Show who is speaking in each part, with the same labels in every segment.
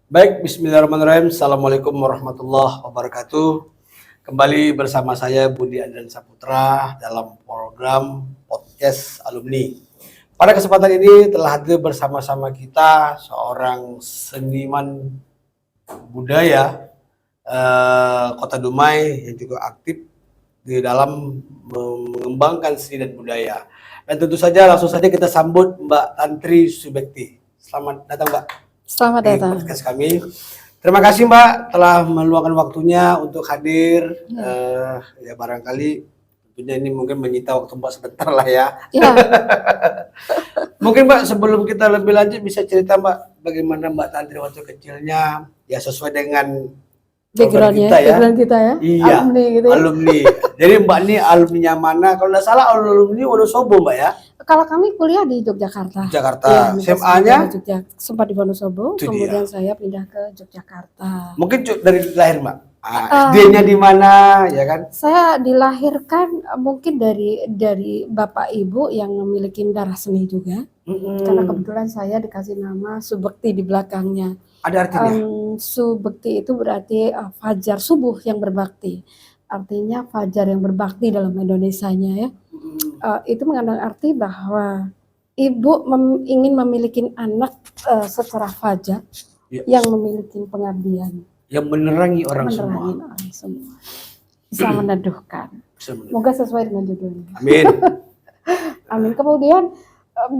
Speaker 1: Baik, bismillahirrahmanirrahim. Assalamualaikum warahmatullahi wabarakatuh. Kembali bersama saya Budi Andrian Saputra dalam program podcast alumni. Pada kesempatan ini telah hadir bersama-sama kita seorang seniman budaya Kota Dumai yang juga aktif di dalam mengembangkan seni dan budaya. Dan tentu saja langsung saja kita sambut Mbak Tantri Subekti. Selamat datang Mbak.
Speaker 2: Selamat
Speaker 1: Di
Speaker 2: datang.
Speaker 1: podcast kami. Terima kasih Mbak telah meluangkan waktunya untuk hadir. Ya barangkali tentunya ini mungkin menyita waktu Mbak sebentar lah ya.
Speaker 2: Ya,
Speaker 1: Mungkin Mbak sebelum kita lebih lanjut bisa cerita Mbak bagaimana Mbak Tantri waktu kecilnya ya sesuai dengan program
Speaker 2: backgroundnya,
Speaker 1: kita ya.
Speaker 2: background kita ya,
Speaker 1: Iya,
Speaker 2: alumni gitu ya.
Speaker 1: alumni. Jadi Mbak ini alumninya mana? Kalau nggak salah alumni Wonosobo Mbak ya,
Speaker 2: Kalau kami kuliah di Yogyakarta.
Speaker 1: Jakarta.
Speaker 2: Iya,
Speaker 1: SMA-nya
Speaker 2: sempat di Wonosobo,
Speaker 1: Itu
Speaker 2: kemudian saya pindah ke Yogyakarta.
Speaker 1: mungkin dari lahir Mbak. SD-nya di mana ya kan?
Speaker 2: Saya dilahirkan mungkin dari bapak ibu yang memiliki darah seni juga, karena kebetulan saya dikasih nama Subekti di belakangnya.
Speaker 1: Ada artinya?
Speaker 2: Subekti itu berarti fajar subuh yang berbakti. Artinya fajar yang berbakti dalam Indonesianya ya. Itu mengandung arti bahwa ibu ingin memiliki anak secara fajar
Speaker 1: Ya.
Speaker 2: yang memiliki pengabdian,
Speaker 1: Yang menerangi orang
Speaker 2: menerangi
Speaker 1: semua.
Speaker 2: orang semua, bisa meneduhkan.
Speaker 1: Sebenarnya.
Speaker 2: Semoga sesuai dengan judulnya.
Speaker 1: Amin.
Speaker 2: Amin. Kemudian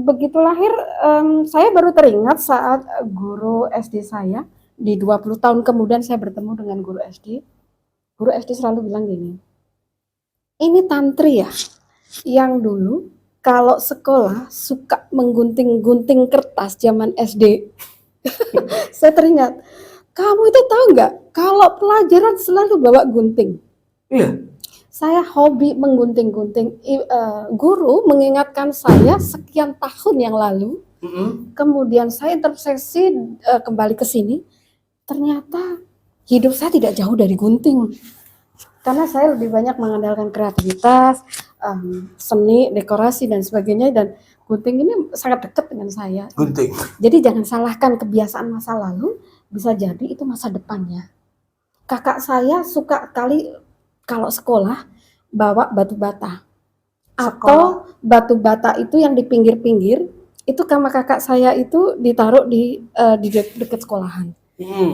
Speaker 2: begitu lahir, saya baru teringat saat guru SD saya di 20 tahun kemudian saya bertemu dengan guru SD. Guru SD selalu bilang gini, ini Tantri ya, yang dulu kalau sekolah suka menggunting-gunting kertas zaman SD. Saya teringat, kamu itu tahu nggak, kalau pelajaran selalu bawa gunting.
Speaker 1: Iya.
Speaker 2: Saya hobi menggunting-gunting. Guru mengingatkan saya sekian tahun yang lalu. Kemudian saya introspeksi kembali ke sini. Ternyata hidup saya tidak jauh dari gunting. Karena saya lebih banyak mengandalkan kreativitas, seni, dekorasi dan sebagainya. Dan gunting ini sangat dekat dengan saya.
Speaker 1: Gunting.
Speaker 2: Jadi jangan salahkan kebiasaan masa lalu. Bisa jadi itu masa depannya. Kakak saya suka kali kalau sekolah bawa batu bata atau batu bata itu yang di pinggir-pinggir itu sama kakak saya itu ditaruh di dekat sekolahan.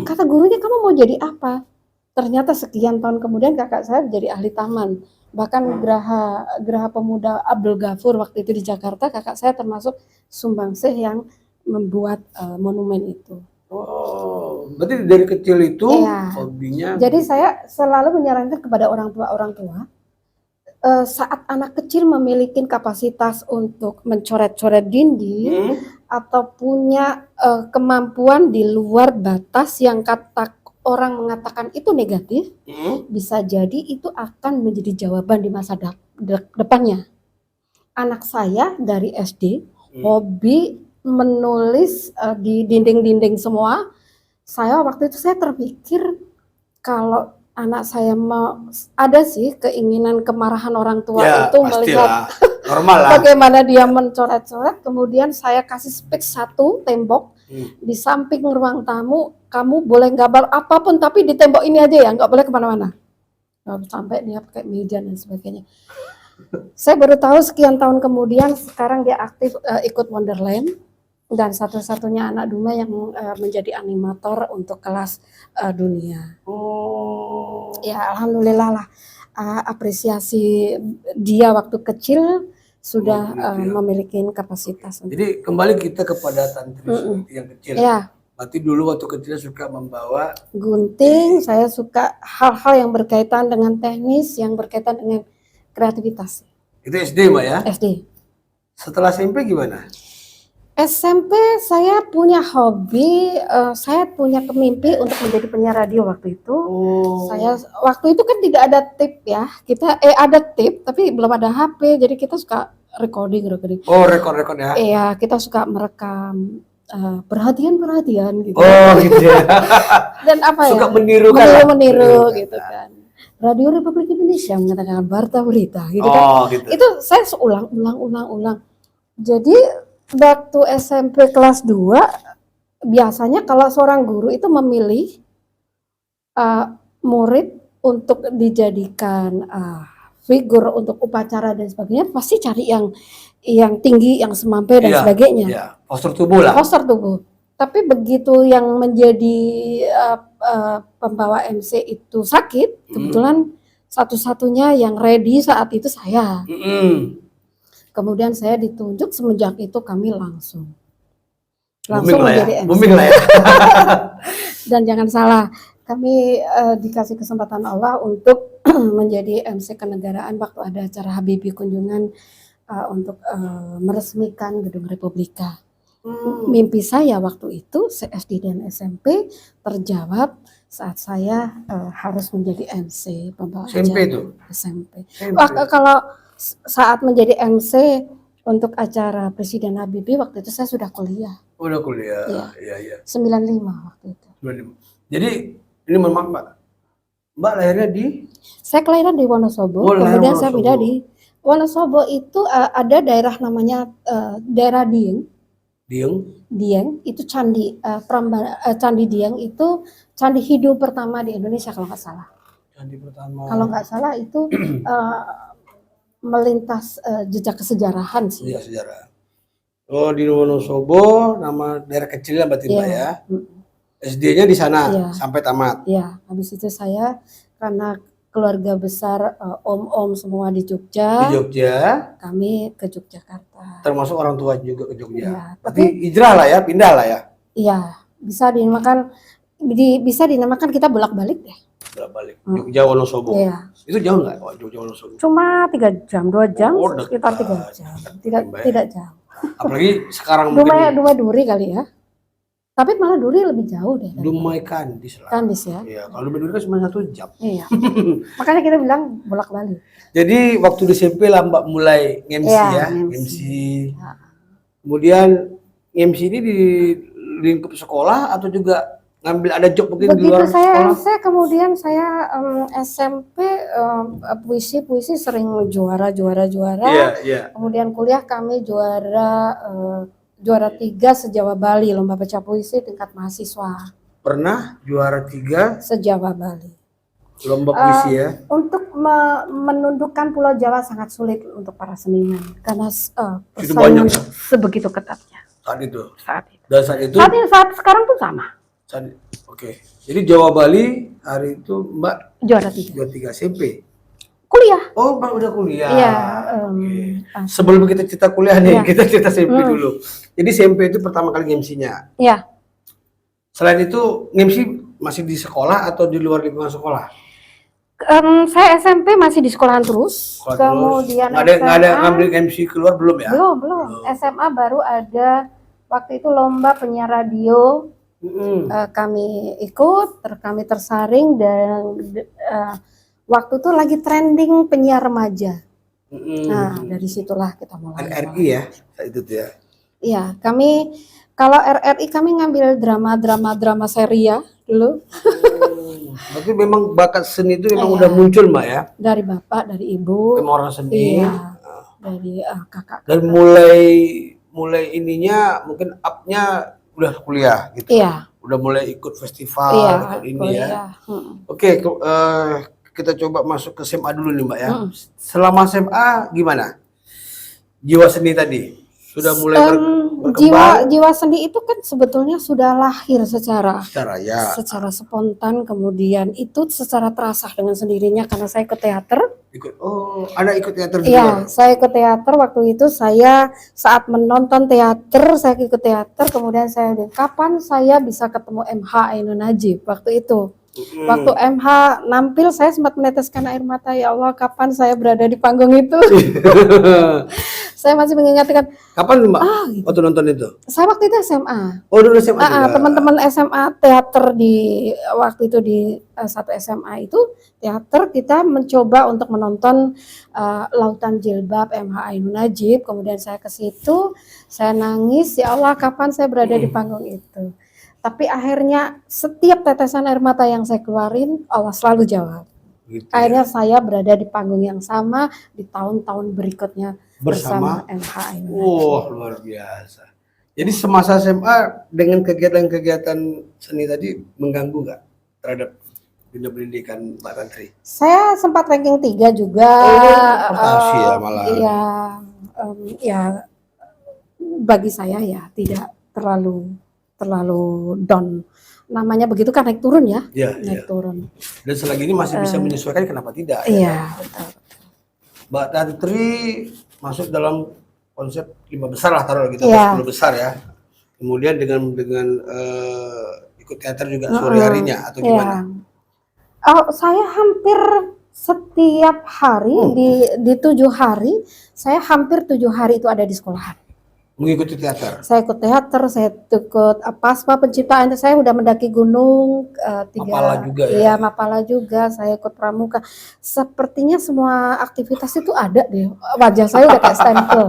Speaker 2: Kata gurunya, kamu mau jadi apa? Ternyata sekian tahun kemudian kakak saya jadi ahli taman. Bahkan Geraha Pemuda Abdul Ghafur waktu itu di Jakarta, kakak saya termasuk sumbangsih yang membuat monumen itu.
Speaker 1: Oh, berarti dari kecil itu
Speaker 2: Iya.
Speaker 1: hobinya.
Speaker 2: Jadi saya selalu menyarankan kepada orang tua saat anak kecil memiliki kapasitas untuk mencoret-coret dinding atau punya kemampuan di luar batas yang orang mengatakan itu negatif, bisa jadi itu akan menjadi jawaban di masa depannya. Anak saya dari SD hobi menulis di dinding-dinding semua. Waktu itu saya terpikir kalau anak saya mau, ada sih keinginan kemarahan orang tua
Speaker 1: Ya,
Speaker 2: itu
Speaker 1: pastilah.
Speaker 2: melihat
Speaker 1: Normal lah.
Speaker 2: bagaimana dia mencoret-coret. Kemudian saya kasih space satu tembok di samping ruang tamu, kamu boleh gambar apapun tapi di tembok ini aja ya, nggak boleh kemana-mana. Sampai dia pakai meja dan sebagainya. Saya baru tahu sekian tahun kemudian sekarang dia aktif ikut Wonderland. Dan satu-satunya anak Dumai yang menjadi animator untuk kelas dunia.
Speaker 1: Oh.
Speaker 2: Ya alhamdulillah lah, apresiasi dia waktu kecil sudah memiliki kapasitas.
Speaker 1: Jadi kembali kita kepada Tantri Subekti yang kecil.
Speaker 2: Ya,
Speaker 1: Berarti dulu waktu kecil suka membawa
Speaker 2: gunting, saya suka hal-hal yang berkaitan dengan teknis, yang berkaitan dengan kreativitas.
Speaker 1: itu SD Mbak ya.
Speaker 2: SD.
Speaker 1: Setelah SMP gimana?
Speaker 2: SMP saya punya hobi, saya punya mimpi untuk menjadi penyiar radio waktu itu. Saya waktu itu kan tidak ada tip ya, ada tip tapi belum ada HP, jadi kita suka recording.
Speaker 1: Oh, rekor-rekor ya.
Speaker 2: Iya, kita suka merekam perhatian gitu.
Speaker 1: Oh, gitu ya.
Speaker 2: Dan apa
Speaker 1: Suka
Speaker 2: ya?
Speaker 1: meniru
Speaker 2: Gitu kan. Radio Republik Indonesia mengatakan Warta Berita gitu kan.
Speaker 1: Oh, gitu.
Speaker 2: Itu saya ulang. Jadi waktu SMP kelas 2 biasanya kalau seorang guru itu memilih murid untuk dijadikan figur untuk upacara dan sebagainya, pasti cari yang tinggi, yang semampai dan
Speaker 1: Iya,
Speaker 2: sebagainya.
Speaker 1: iya. Postur tubuh lah.
Speaker 2: Postur tubuh. Tapi begitu yang menjadi pembawa MC itu sakit, kebetulan satu-satunya yang ready saat itu saya. Kemudian saya ditunjuk, semenjak itu kami langsung
Speaker 1: Booming lah ya.
Speaker 2: menjadi MC.
Speaker 1: Booming lah ya.
Speaker 2: Dan jangan salah, kami dikasih kesempatan Allah untuk menjadi MC kenegaraan waktu ada acara Habibie kunjungan untuk meresmikan Gedung Republika. Mimpi saya waktu itu SD dan SMP terjawab saat saya harus menjadi MC pembawa
Speaker 1: SMP
Speaker 2: acara.
Speaker 1: itu.
Speaker 2: SMP. Kalau saat menjadi MC untuk acara Presiden Habibie waktu itu saya sudah kuliah.
Speaker 1: Udah kuliah.
Speaker 2: Iya. 95 waktu itu.
Speaker 1: 95. Jadi ini memang Mbak lahirnya di?
Speaker 2: Saya kelahiran di Wonosobo, kemudian saya pindah di Wonosobo itu ada daerah namanya daerah Dieng. Dieng itu candi Candi Dieng itu candi Hindu pertama di Indonesia kalau nggak salah.
Speaker 1: Candi pertama.
Speaker 2: Kalau nggak salah itu melintas jejak kesejarahan sih.
Speaker 1: Iya, sejarah. Oh, di Wonosobo, nama daerah kecilnya berarti Mbak ya. SD-nya di sana sampai tamat.
Speaker 2: Iya, habis itu saya karena keluarga besar om-om semua di Jogja.
Speaker 1: Di Jogja.
Speaker 2: Kami ke Yogyakarta.
Speaker 1: Termasuk orang tua juga ke Jogja.
Speaker 2: Ya,
Speaker 1: tapi hijrah lah ya, pindah lah ya.
Speaker 2: Iya, bisa dinamakan kita bolak-balik deh.
Speaker 1: Bolak-balik. Jogja Wonosobo.
Speaker 2: Iya.
Speaker 1: Itu jauh nggak? Oh, Jogja Wonosobo.
Speaker 2: Cuma 3 jam, 2 jam, sekitar 3 jam. Tidak jauh.
Speaker 1: Apalagi sekarang
Speaker 2: Dumai Duri kali ya. Tapi malah Duri lebih jauh deh.
Speaker 1: Dumai Kandis lah.
Speaker 2: Kandis ya.
Speaker 1: Iya, kalau Dumai Duri kan cuma 1 jam.
Speaker 2: Iya. Makanya kita bilang bolak-balik.
Speaker 1: Jadi waktu di SMP lah Mbak mulai MC ya, MC. Ya. Kemudian MC ini di lingkup sekolah atau juga ngambil ada job mungkin di luar sekolah?
Speaker 2: Begitu saya kemudian saya SMP puisi sering juara.
Speaker 1: Iya.
Speaker 2: Kemudian kuliah kami juara 3 se-Jawa Bali, lomba baca puisi tingkat mahasiswa.
Speaker 1: Pernah juara 3
Speaker 2: se-Jawa Bali.
Speaker 1: Lomba puisi ya.
Speaker 2: Untuk menundukkan Pulau Jawa sangat sulit untuk para seniman karena
Speaker 1: persaingan
Speaker 2: sebegitu ketatnya.
Speaker 1: Saat itu.
Speaker 2: Dan saat sekarang pun sama.
Speaker 1: Oke. Jadi Jawa Bali hari itu Mbak
Speaker 2: juara
Speaker 1: 3 SMP.
Speaker 2: Kuliah.
Speaker 1: Oh, Mbak udah kuliah.
Speaker 2: Iya.
Speaker 1: Sebelum kita cerita kuliah nih, kita cerita SMP dulu. Jadi SMP itu pertama kali MC-nya.
Speaker 2: Iya.
Speaker 1: Selain itu MC masih di sekolah atau di luar lingkungan sekolah?
Speaker 2: Saya SMP masih di sekolahan terus. Kemudian
Speaker 1: nggak ada ngambil MC keluar belum ya?
Speaker 2: Belum. SMA baru ada waktu itu lomba penyiar radio. Kami ikut, kami tersaring dan waktu itu lagi trending penyiar remaja. Nah, dari situlah kita mulai.
Speaker 1: RRI ya, itu tuh ya.
Speaker 2: Iya, kami kalau RRI kami ngambil drama seria dulu.
Speaker 1: Berarti memang bakat seni itu memang udah muncul Mbak ya?
Speaker 2: Dari bapak, dari ibu.
Speaker 1: Memang orang seni.
Speaker 2: Iya, dari kakak.
Speaker 1: Dan mulai ininya mungkin up-nya udah kuliah gitu.
Speaker 2: Iya.
Speaker 1: Udah mulai ikut festival ini ya. Oke, kita coba masuk ke SMA dulu nih Mbak ya. Selama SMA gimana? Jiwa seni tadi sudah mulai berkembang.
Speaker 2: Jiwa seni itu kan sebetulnya sudah lahir secara spontan, kemudian itu secara terasa dengan sendirinya karena saya ikut teater.
Speaker 1: Ada ikut teater juga?
Speaker 2: Iya, saya ikut teater waktu itu. Saya saat menonton teater, saya ikut teater, kemudian saya bilang, kapan saya bisa ketemu MH Ainun Najib waktu itu. Waktu MH nampil saya sempat meneteskan air mata, ya Allah kapan saya berada di panggung itu. Saya masih mengingatkan.
Speaker 1: Kapan Mbak waktu nonton itu?
Speaker 2: Saya waktu itu SMA.
Speaker 1: Oh dulu SMA.
Speaker 2: Teman-teman SMA teater di waktu itu di satu SMA itu teater kita mencoba untuk menonton Lautan Jilbab MH Ainun Najib. Kemudian saya ke situ, saya nangis, ya Allah kapan saya berada di panggung itu. Tapi akhirnya setiap tetesan air mata yang saya keluarin, Allah selalu jawab. Gitu akhirnya saya berada di panggung yang sama di tahun-tahun berikutnya bersama MH Ainun Najib.
Speaker 1: Wah, luar biasa. Jadi semasa SMA dengan kegiatan-kegiatan seni tadi mengganggu nggak terhadap dunia pendidikan Mbak Tantri?
Speaker 2: Saya sempat ranking 3 juga.
Speaker 1: Prestasi ya malah.
Speaker 2: Iya, ya bagi saya ya tidak terlalu down. Namanya begitu kan naik turun ya,
Speaker 1: Iya,
Speaker 2: naik
Speaker 1: iya.
Speaker 2: turun.
Speaker 1: Dan selagi ini masih bisa menyesuaikan, kenapa tidak?
Speaker 2: Iya, betul.
Speaker 1: Mbak Tantri masuk dalam konsep 5 besar lah, taruh gitu,
Speaker 2: Iya.
Speaker 1: 10 besar ya. Kemudian dengan ikut teater juga sore harinya atau gimana?
Speaker 2: Saya hampir setiap hari di 7 hari, saya hampir 7 hari itu ada di sekolahan.
Speaker 1: Mengikuti teater.
Speaker 2: Saya ikut teater, saya ikut PASPA penciptaan, saya udah mendaki gunung
Speaker 1: Mapala juga ya?
Speaker 2: Iya, Mapala juga, saya ikut pramuka. Sepertinya semua aktivitas itu ada deh. Wajah saya udah kayak stempel.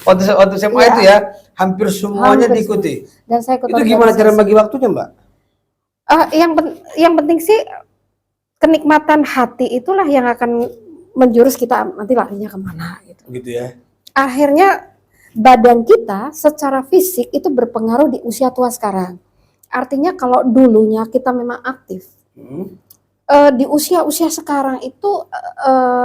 Speaker 1: Waktu SMA
Speaker 2: Iya.
Speaker 1: itu ya, hampir semuanya
Speaker 2: Hampir
Speaker 1: diikuti.
Speaker 2: Dan saya ikut
Speaker 1: Itu gimana cara
Speaker 2: organisasi.
Speaker 1: bagi waktunya, Mbak?
Speaker 2: Yang penting sih kenikmatan hati itulah yang akan menjurus kita nanti larinya kemana gitu.
Speaker 1: Gitu ya.
Speaker 2: Akhirnya badan kita secara fisik itu berpengaruh di usia tua sekarang. Artinya kalau dulunya kita memang aktif, di usia-usia sekarang itu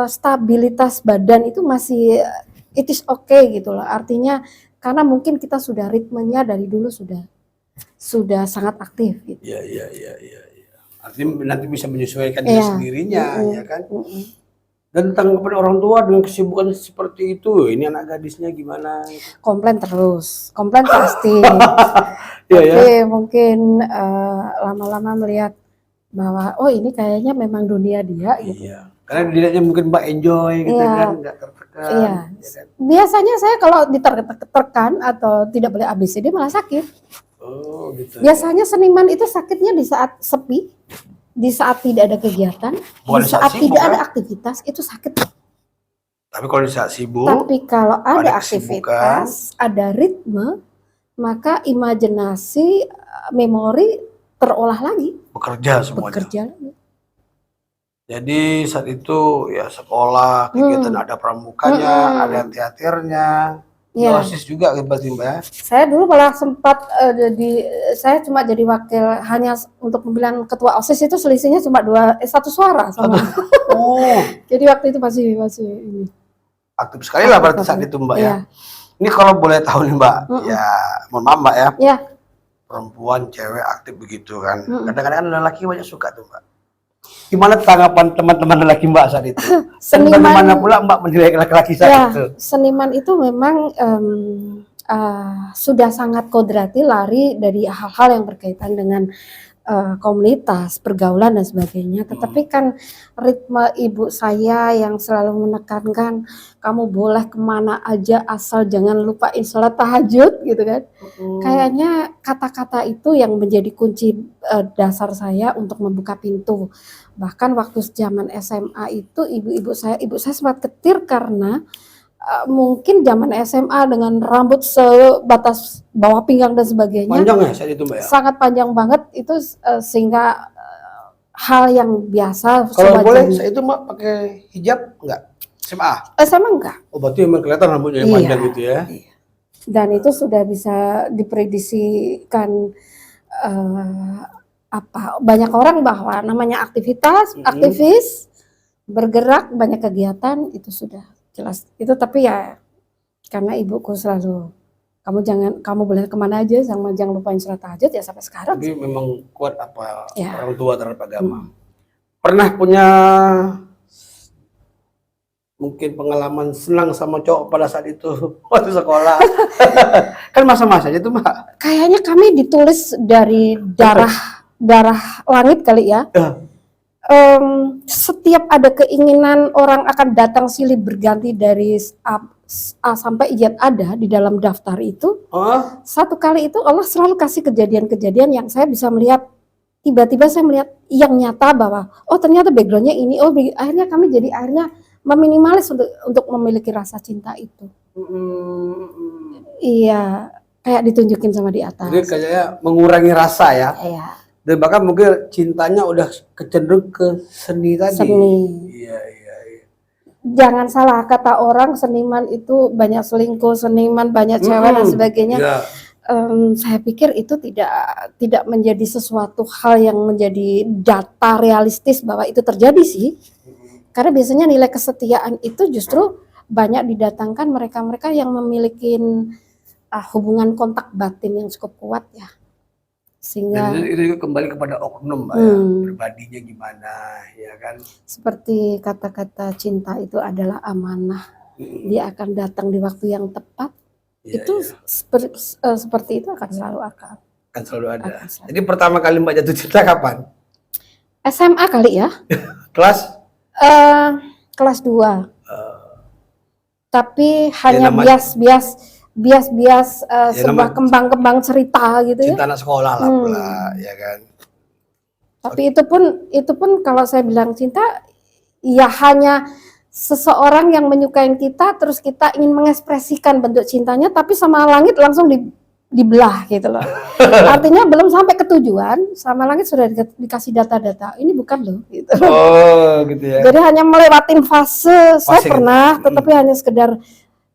Speaker 2: stabilitas badan itu masih it is okay gitu loh. Artinya karena mungkin kita sudah ritmenya dari dulu sudah sangat aktif gitu.
Speaker 1: Iya. Artinya nanti bisa menyesuaikan diri sendirinya, ya kan? Dan tanggapan orang tua dengan kesibukan seperti itu, ini anak gadisnya gimana?
Speaker 2: Komplain terus, komplain pasti.
Speaker 1: Iya ya.
Speaker 2: Tapi mungkin lama-lama melihat bahwa oh ini kayaknya memang dunia dia gitu.
Speaker 1: Iya. Karena dilihatnya mungkin Mbak enjoy gitu
Speaker 2: Iya.
Speaker 1: kan, nggak tertekan.
Speaker 2: Iya.
Speaker 1: Ya kan?
Speaker 2: Biasanya saya kalau diterkan atau tidak boleh ABCD malah sakit.
Speaker 1: Oh gitu.
Speaker 2: Biasanya seniman itu sakitnya di saat sepi, di saat tidak ada kegiatan,
Speaker 1: Bukan
Speaker 2: di saat
Speaker 1: sibuk,
Speaker 2: tidak
Speaker 1: kan?
Speaker 2: ada aktivitas itu sakit.
Speaker 1: Tapi kalau di saat sibuk,
Speaker 2: Tapi kalau ada
Speaker 1: kesibukan,
Speaker 2: aktivitas, ada ritme, maka imajinasi, memori terolah lagi,
Speaker 1: bekerja semuanya.
Speaker 2: bekerja lagi.
Speaker 1: Jadi saat itu ya sekolah, kegiatan ada pramukanya, ada teaternya,
Speaker 2: Iya.
Speaker 1: OSIS juga berarti Mbak ya?
Speaker 2: Saya dulu malah sempat saya cuma jadi wakil hanya untuk pemilihan ketua OSIS itu selisihnya cuma 1 suara sama.
Speaker 1: Oh,
Speaker 2: Jadi waktu itu masih ini.
Speaker 1: aktif sekali lah berarti saat itu Mbak ya.
Speaker 2: Iya.
Speaker 1: Ini kalau boleh tahu nih Mbak, ya mohon maaf Mbak ya,
Speaker 2: Ya,
Speaker 1: perempuan, cewek aktif begitu kan. Kadang-kadang kan lelaki banyak suka tuh Mbak. Gimana tanggapan teman-teman lelaki Mbak saat itu? Dan bagaimana pula Mbak menilai laki-laki saat itu?
Speaker 2: seniman itu memang sudah sangat kodrati lari dari hal-hal yang berkaitan dengan komunitas, pergaulan dan sebagainya. Tetapi kan ritme ibu saya yang selalu menekankan kamu boleh kemana aja asal jangan lupain sholat tahajud gitu kan. Kayaknya kata-kata itu yang menjadi kunci dasar saya untuk membuka pintu. Bahkan waktu zaman SMA itu ibu saya sempat ketir karena mungkin zaman SMA dengan rambut sebatas bawah pinggang dan sebagainya.
Speaker 1: Panjang ya saat itu Mbak ya?
Speaker 2: Sangat panjang banget itu sehingga hal yang biasa.
Speaker 1: Kalau boleh saat itu Mbak pakai hijab enggak? SMA?
Speaker 2: SMA enggak.
Speaker 1: Oh berarti memang kelihatan rambutnya yang panjang gitu ya?
Speaker 2: Iya. Dan itu sudah bisa diprediksikan banyak orang bahwa namanya aktivis, bergerak, banyak kegiatan itu sudah jelas. Itu tapi ya karena ibuku selalu kamu boleh kemana aja, jangan lupain sholat tahajud ya sampai sekarang.
Speaker 1: Jadi memang kuat apa
Speaker 2: Ya.
Speaker 1: orang tua terhadap agama. Pernah punya mungkin pengalaman senang sama cowok pada saat itu waktu sekolah? Kan masa-masa itu Mbak.
Speaker 2: Kayaknya kami ditulis dari darah langit kali ya. Setiap ada keinginan orang akan datang silih berganti dari A sampai Z ada di dalam daftar itu. Satu kali itu Allah selalu kasih kejadian-kejadian yang saya bisa melihat, tiba-tiba saya melihat yang nyata bahwa oh ternyata backgroundnya ini, akhirnya kami jadi akhirnya meminimalis untuk memiliki rasa cinta itu. Iya, kayak ditunjukin sama di atas.
Speaker 1: Jadi kayaknya mengurangi rasa ya.
Speaker 2: Iya.
Speaker 1: Dan bahkan mungkin cintanya udah kecenderung ke seni tadi. Iya.
Speaker 2: Jangan salah, kata orang seniman itu banyak selingkuh, seniman banyak cewek dan sebagainya. saya pikir itu tidak menjadi sesuatu hal yang menjadi data realistis bahwa itu terjadi sih. Karena biasanya nilai kesetiaan itu justru banyak didatangkan mereka-mereka yang memiliki hubungan kontak batin yang cukup kuat ya. Sehingga
Speaker 1: Dan itu juga kembali kepada oknum, Mbak, ya, pribadinya gimana, ya kan?
Speaker 2: seperti kata-kata cinta itu adalah amanah. Dia akan datang di waktu yang tepat.
Speaker 1: Iya,
Speaker 2: Itu
Speaker 1: iya.
Speaker 2: seperti itu akan selalu
Speaker 1: Kan selalu ada.
Speaker 2: akan selalu.
Speaker 1: Jadi pertama kali Mbak jatuh cinta kapan?
Speaker 2: SMA kali ya,
Speaker 1: Kelas?
Speaker 2: kelas 2. Tapi
Speaker 1: Ya,
Speaker 2: hanya
Speaker 1: nama-
Speaker 2: bias
Speaker 1: Ya,
Speaker 2: sebuah
Speaker 1: nama-
Speaker 2: kembang-kembang cerita gitu ya.
Speaker 1: Cinta anak sekolah lah pula, ya kan?
Speaker 2: Tapi itu pun kalau saya bilang cinta, ya hanya seseorang yang menyukai kita, terus kita ingin mengekspresikan bentuk cintanya, tapi sama langit langsung dibelah gitu loh. Artinya belum sampai ke tujuan, sama langit sudah dikasih data-data. Ini bukan loh, gitu.
Speaker 1: Oh, gitu ya.
Speaker 2: Jadi hanya melewatin fase, saya
Speaker 1: Fase
Speaker 2: pernah,
Speaker 1: gitu.
Speaker 2: tetapi hanya sekedar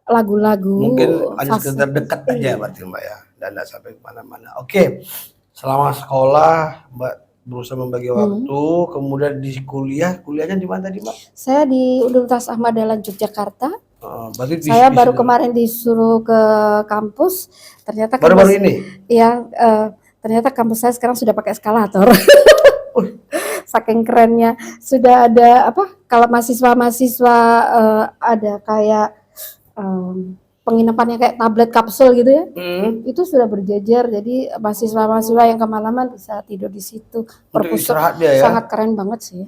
Speaker 2: lagu-lagu.
Speaker 1: Mungkin hanya
Speaker 2: fase.
Speaker 1: sekedar dekat aja
Speaker 2: Iya.
Speaker 1: berarti Mbak ya, dan nggak sampai kemana-mana. Oke, selama sekolah Mbak berusaha membagi waktu, kemudian di kuliahnya di mana tadi Mbak?
Speaker 2: Saya di Universitas Ahmad Dahlan Yogyakarta.
Speaker 1: Berarti
Speaker 2: Saya baru kemarin disuruh ke kampus, ternyata
Speaker 1: baru-baru ini.
Speaker 2: ya ternyata kampus saya sekarang sudah pakai eskalator. Saking kerennya, sudah ada apa? Kalau mahasiswa ada kayak penginapannya kayak tablet kapsul gitu ya. Itu sudah berjejer, jadi mahasiswa yang kemalaman bisa tidur di situ.
Speaker 1: Untuk istirahat dia ya.
Speaker 2: Sangat keren banget sih.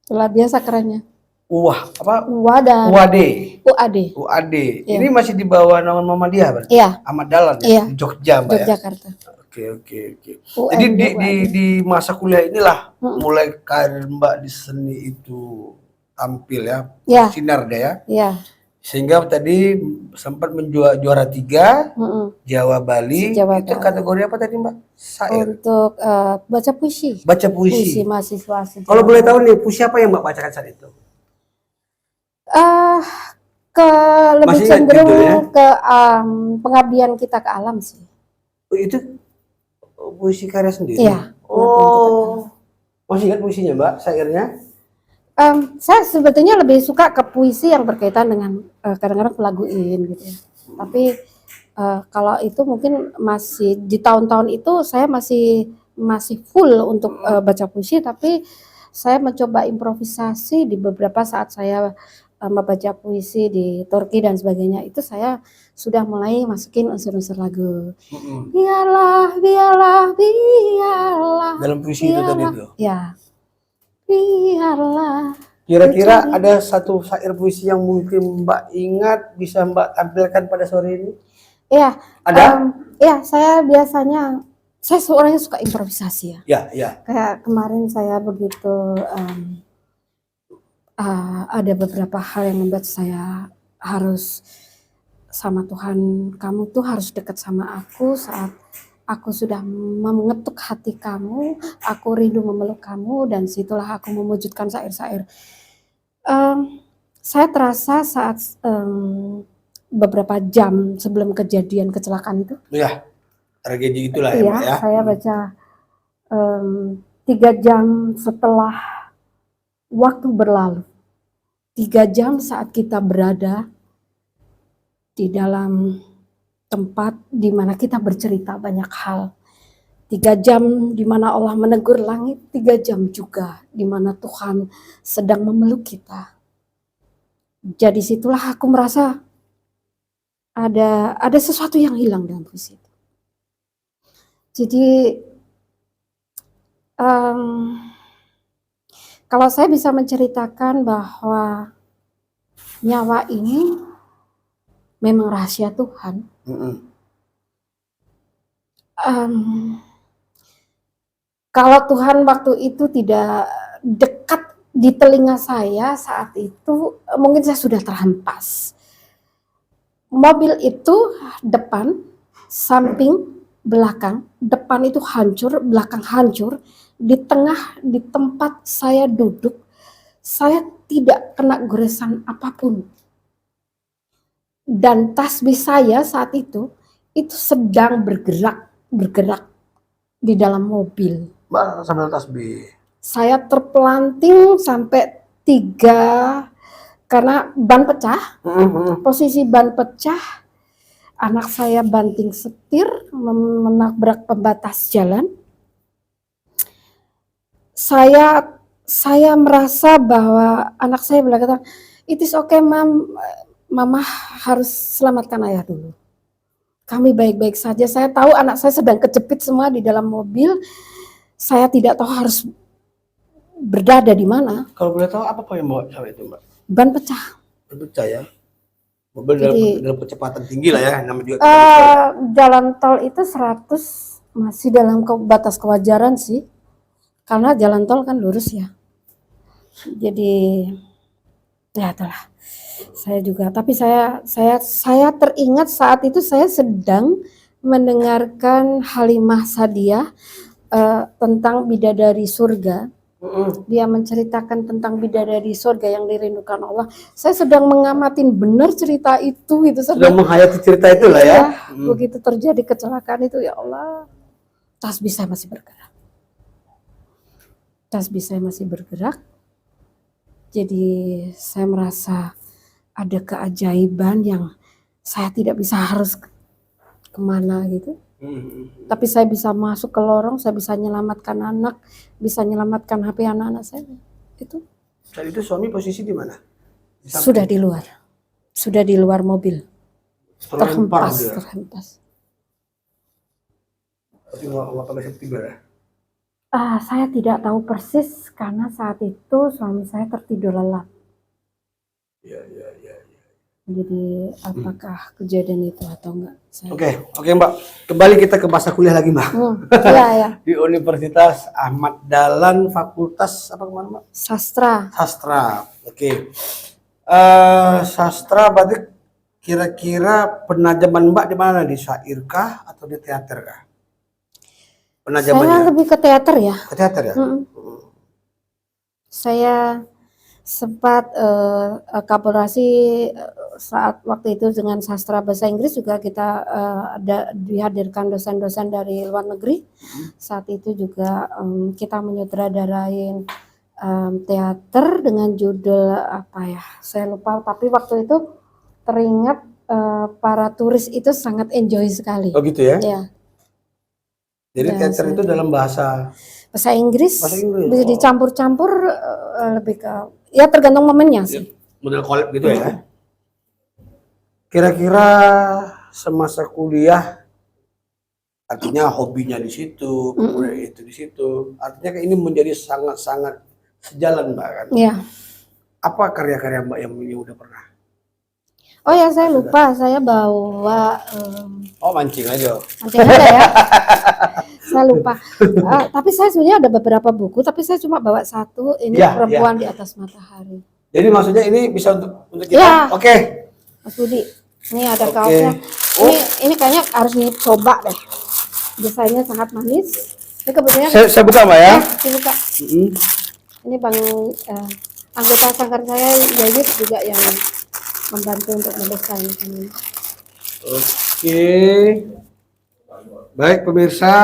Speaker 2: Luar biasa kerennya.
Speaker 1: UAD.
Speaker 2: UAD. Iya.
Speaker 1: Ini masih di bawah naungan Muhammadiyah berarti?
Speaker 2: Iya.
Speaker 1: Ahmad Dahlan ya?
Speaker 2: Iya.
Speaker 1: Di Jogja Mbak ya?
Speaker 2: Yogyakarta.
Speaker 1: Oke. Jadi di masa kuliah inilah mulai karir Mbak di seni itu tampil ya,
Speaker 2: Ya.
Speaker 1: sinar deh ya.
Speaker 2: Iya.
Speaker 1: Sehingga tadi sempat juara 3 Jawa Bali.
Speaker 2: Jawa
Speaker 1: Itu
Speaker 2: Bali.
Speaker 1: kategori apa tadi Mbak? Syair.
Speaker 2: Untuk baca puisi.
Speaker 1: Baca puisi.
Speaker 2: Mahasiswa.
Speaker 1: Kalau boleh tahu nih, puisi apa yang Mbak bacakan saat itu?
Speaker 2: Lebih
Speaker 1: Masih ingat
Speaker 2: cenderung
Speaker 1: judulnya?
Speaker 2: ke pengabdian kita ke alam sih.
Speaker 1: Oh, itu puisi karya sendiri?
Speaker 2: Iya.
Speaker 1: Oh, masih ingat puisinya Mbak, syairnya?
Speaker 2: Saya sebetulnya lebih suka ke puisi yang berkaitan dengan kadang-kadang kulaguin gitu ya. Tapi kalau itu mungkin masih di tahun-tahun itu saya masih full untuk baca puisi, tapi saya mencoba improvisasi di beberapa saat saya membaca puisi di Turki dan sebagainya. Itu saya sudah mulai masukin unsur-unsur lagu. Biarlah.
Speaker 1: Dalam puisi itu tadi itu.
Speaker 2: Ya. Biarlah.
Speaker 1: Kira-kira ada satu syair puisi yang mungkin Mbak ingat bisa Mbak tampilkan pada sore ini?
Speaker 2: Iya.
Speaker 1: Ada?
Speaker 2: Saya biasanya seorang yang suka improvisasi ya.
Speaker 1: Ya.
Speaker 2: Kayak kemarin saya begitu ada beberapa hal yang membuat saya harus sama Tuhan, kamu tuh harus dekat sama aku saat aku sudah mengetuk hati kamu, aku rindu memeluk kamu, dan situlah aku mewujudkan syair-syair. Saya terasa saat beberapa jam sebelum kejadian kecelakaan itu.
Speaker 1: Ya, tragedi itulah ya Mbak ya.
Speaker 2: Saya baca 3 jam setelah waktu berlalu. 3 jam saat kita berada di dalam tempat di mana kita bercerita banyak hal. 3 jam di mana Allah menegur langit, 3 jam juga di mana Tuhan sedang memeluk kita. Jadi situlah aku merasa ada sesuatu yang hilang dalam puisi itu. Jadi kalau saya bisa menceritakan bahwa nyawa ini memang rahasia Tuhan. Kalau Tuhan waktu itu tidak dekat di telinga saya saat itu, mungkin saya sudah terhempas. Mobil itu depan, samping, belakang. Depan itu hancur, belakang hancur. Di tengah, di tempat saya duduk, saya tidak kena goresan apapun. Dan tasbih saya saat itu itu sedang bergerak di dalam mobil.
Speaker 1: Mbak sambil tasbih.
Speaker 2: Saya terpelanting sampai 3 karena ban pecah. Posisi ban pecah, anak saya banting setir menabrak pembatas jalan. Saya merasa bahwa anak saya berkata, "It is okay, Mama harus selamatkan ayah dulu. Kami baik-baik saja." Saya tahu anak saya sedang kejepit semua di dalam mobil. Saya tidak tahu harus berdada di mana.
Speaker 1: Kalau boleh tahu apa yang bawa sampai itu, Mbak?
Speaker 2: Ban pecah.
Speaker 1: Percaya ya. Mobil dalam kecepatan tinggi lah ya, namanya juga.
Speaker 2: Jalan tol itu 100 masih dalam batas kewajaran sih. Karena jalan tol kan lurus ya. Jadi ya itulah. Saya juga, tapi saya teringat saat itu saya sedang mendengarkan Halimah Sa'diyah tentang bidadari surga. Dia menceritakan tentang bidadari surga yang dirindukan Allah. Saya sedang mengamati benar cerita itu
Speaker 1: sedang menghayati cerita itu lah ya.
Speaker 2: Begitu terjadi kecelakaan itu, ya Allah, tasbih saya masih bergerak. Jadi saya merasa ada keajaiban yang saya tidak bisa harus kemana gitu. Tapi saya bisa masuk ke lorong, saya bisa menyelamatkan anak, bisa menyelamatkan HP anak-anak saya. Itu.
Speaker 1: Dan itu suami posisi di mana?
Speaker 2: Sudah di luar mobil. Terhempas.
Speaker 1: Tapi nggak pakai safety belt ya?
Speaker 2: Saya tidak tahu persis karena saat itu suami saya tertidur lelap.
Speaker 1: Iya.
Speaker 2: Jadi apakah kejadian itu atau enggak?
Speaker 1: Oke Mbak, kembali kita ke masa kuliah lagi Mbak.
Speaker 2: Iya.
Speaker 1: Di Universitas Ahmad Dahlan, Fakultas apa kemana Mbak?
Speaker 2: Sastra.
Speaker 1: Oke. Sastra berarti kira-kira penajaman Mbak di mana? Di syair kah atau di teater kah? Penajamannya?
Speaker 2: Saya lebih ke teater ya.
Speaker 1: Ke teater ya?
Speaker 2: Saya sempat kolaborasi saat waktu itu dengan sastra bahasa Inggris juga kita dihadirkan dosen-dosen dari luar negeri. Saat itu juga kita menyutradarain teater dengan judul apa ya? Saya lupa, tapi waktu itu teringat para turis itu sangat enjoy sekali.
Speaker 1: Oh gitu ya?
Speaker 2: Ya.
Speaker 1: Jadi teater itu dalam bahasa
Speaker 2: Inggris. Bisa dicampur-campur lebih ke ya tergantung momennya sih.
Speaker 1: Model collab gitu ya. Kira-kira semasa kuliah artinya hobinya di situ, kemudian itu di situ. Artinya ini menjadi sangat-sangat sejalan Mbak kan.
Speaker 2: Iya.
Speaker 1: Apa karya-karya Mbak yang udah pernah?
Speaker 2: Oh ya, saya lupa, saya bawa
Speaker 1: mancing aja
Speaker 2: ya. Saya lupa. Tapi saya sebenarnya ada beberapa buku, tapi saya cuma bawa satu. Ini Perempuan di Atas Matahari.
Speaker 1: Jadi maksudnya ini bisa untuk kita?
Speaker 2: Ya.
Speaker 1: Oke.
Speaker 2: Mas Budi, ini ada kaosnya. Ini kayaknya harus dicoba deh. Desainnya sangat manis. Ini kebetulan
Speaker 1: saya buka Mbak ya.
Speaker 2: Saya buka. Ini Bang anggota sanggar saya Yayut juga yang membantu untuk mendesain ini.
Speaker 1: Oke. Baik pemirsa,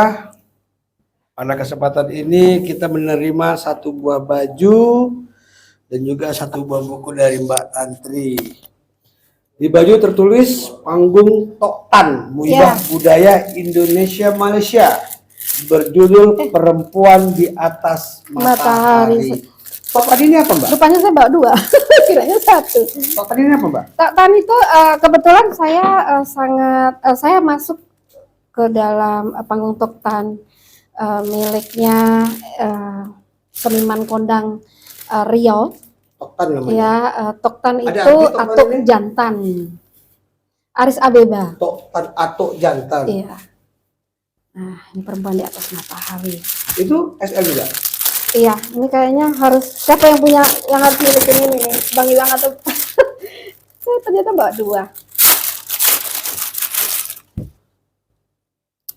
Speaker 1: pada kesempatan ini kita menerima satu buah baju dan juga satu buah buku dari Mbak Tantri. Di baju tertulis Panggung Toktan Muibah Budaya Indonesia Malaysia berjudul Perempuan di Atas Matahari. Toktan ini apa Mbak?
Speaker 2: Rupanya saya bawa 2, kiranya 1.
Speaker 1: Toktan ini apa Mbak?
Speaker 2: Toktan itu kebetulan saya masuk ke dalam panggung Toktan miliknya seniman kondang Riau.
Speaker 1: Toktan namanya?
Speaker 2: Ya, Toktan itu Atuk Jantan. Aris Abeba.
Speaker 1: Toktan Atuk Jantan.
Speaker 2: Iya. Nah, ini Perempuan di Atas Matahari.
Speaker 1: Itu SL juga?
Speaker 2: Iya, ini kayaknya harus siapa yang punya yang harus milikin ini nih, Bang Ilang atau saya ternyata bawa 2.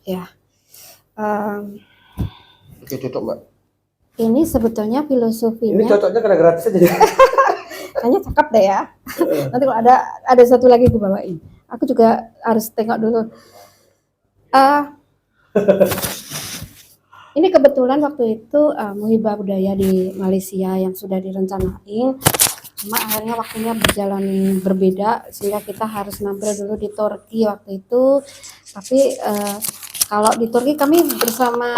Speaker 2: Ya.
Speaker 1: Oke, cocok Mbak.
Speaker 2: Ini sebetulnya filosofinya.
Speaker 1: Ini cocoknya karena gratis aja.
Speaker 2: Kayaknya cakep deh ya. Nanti kalau ada satu lagi gue bawain. Aku juga harus tengok dulu. Eh, ini kebetulan waktu itu Muhibah Budaya di Malaysia yang sudah direncanain, cuma akhirnya waktunya berjalan berbeda sehingga kita harus nampil dulu di Turki waktu itu. Tapi kalau di Turki kami bersama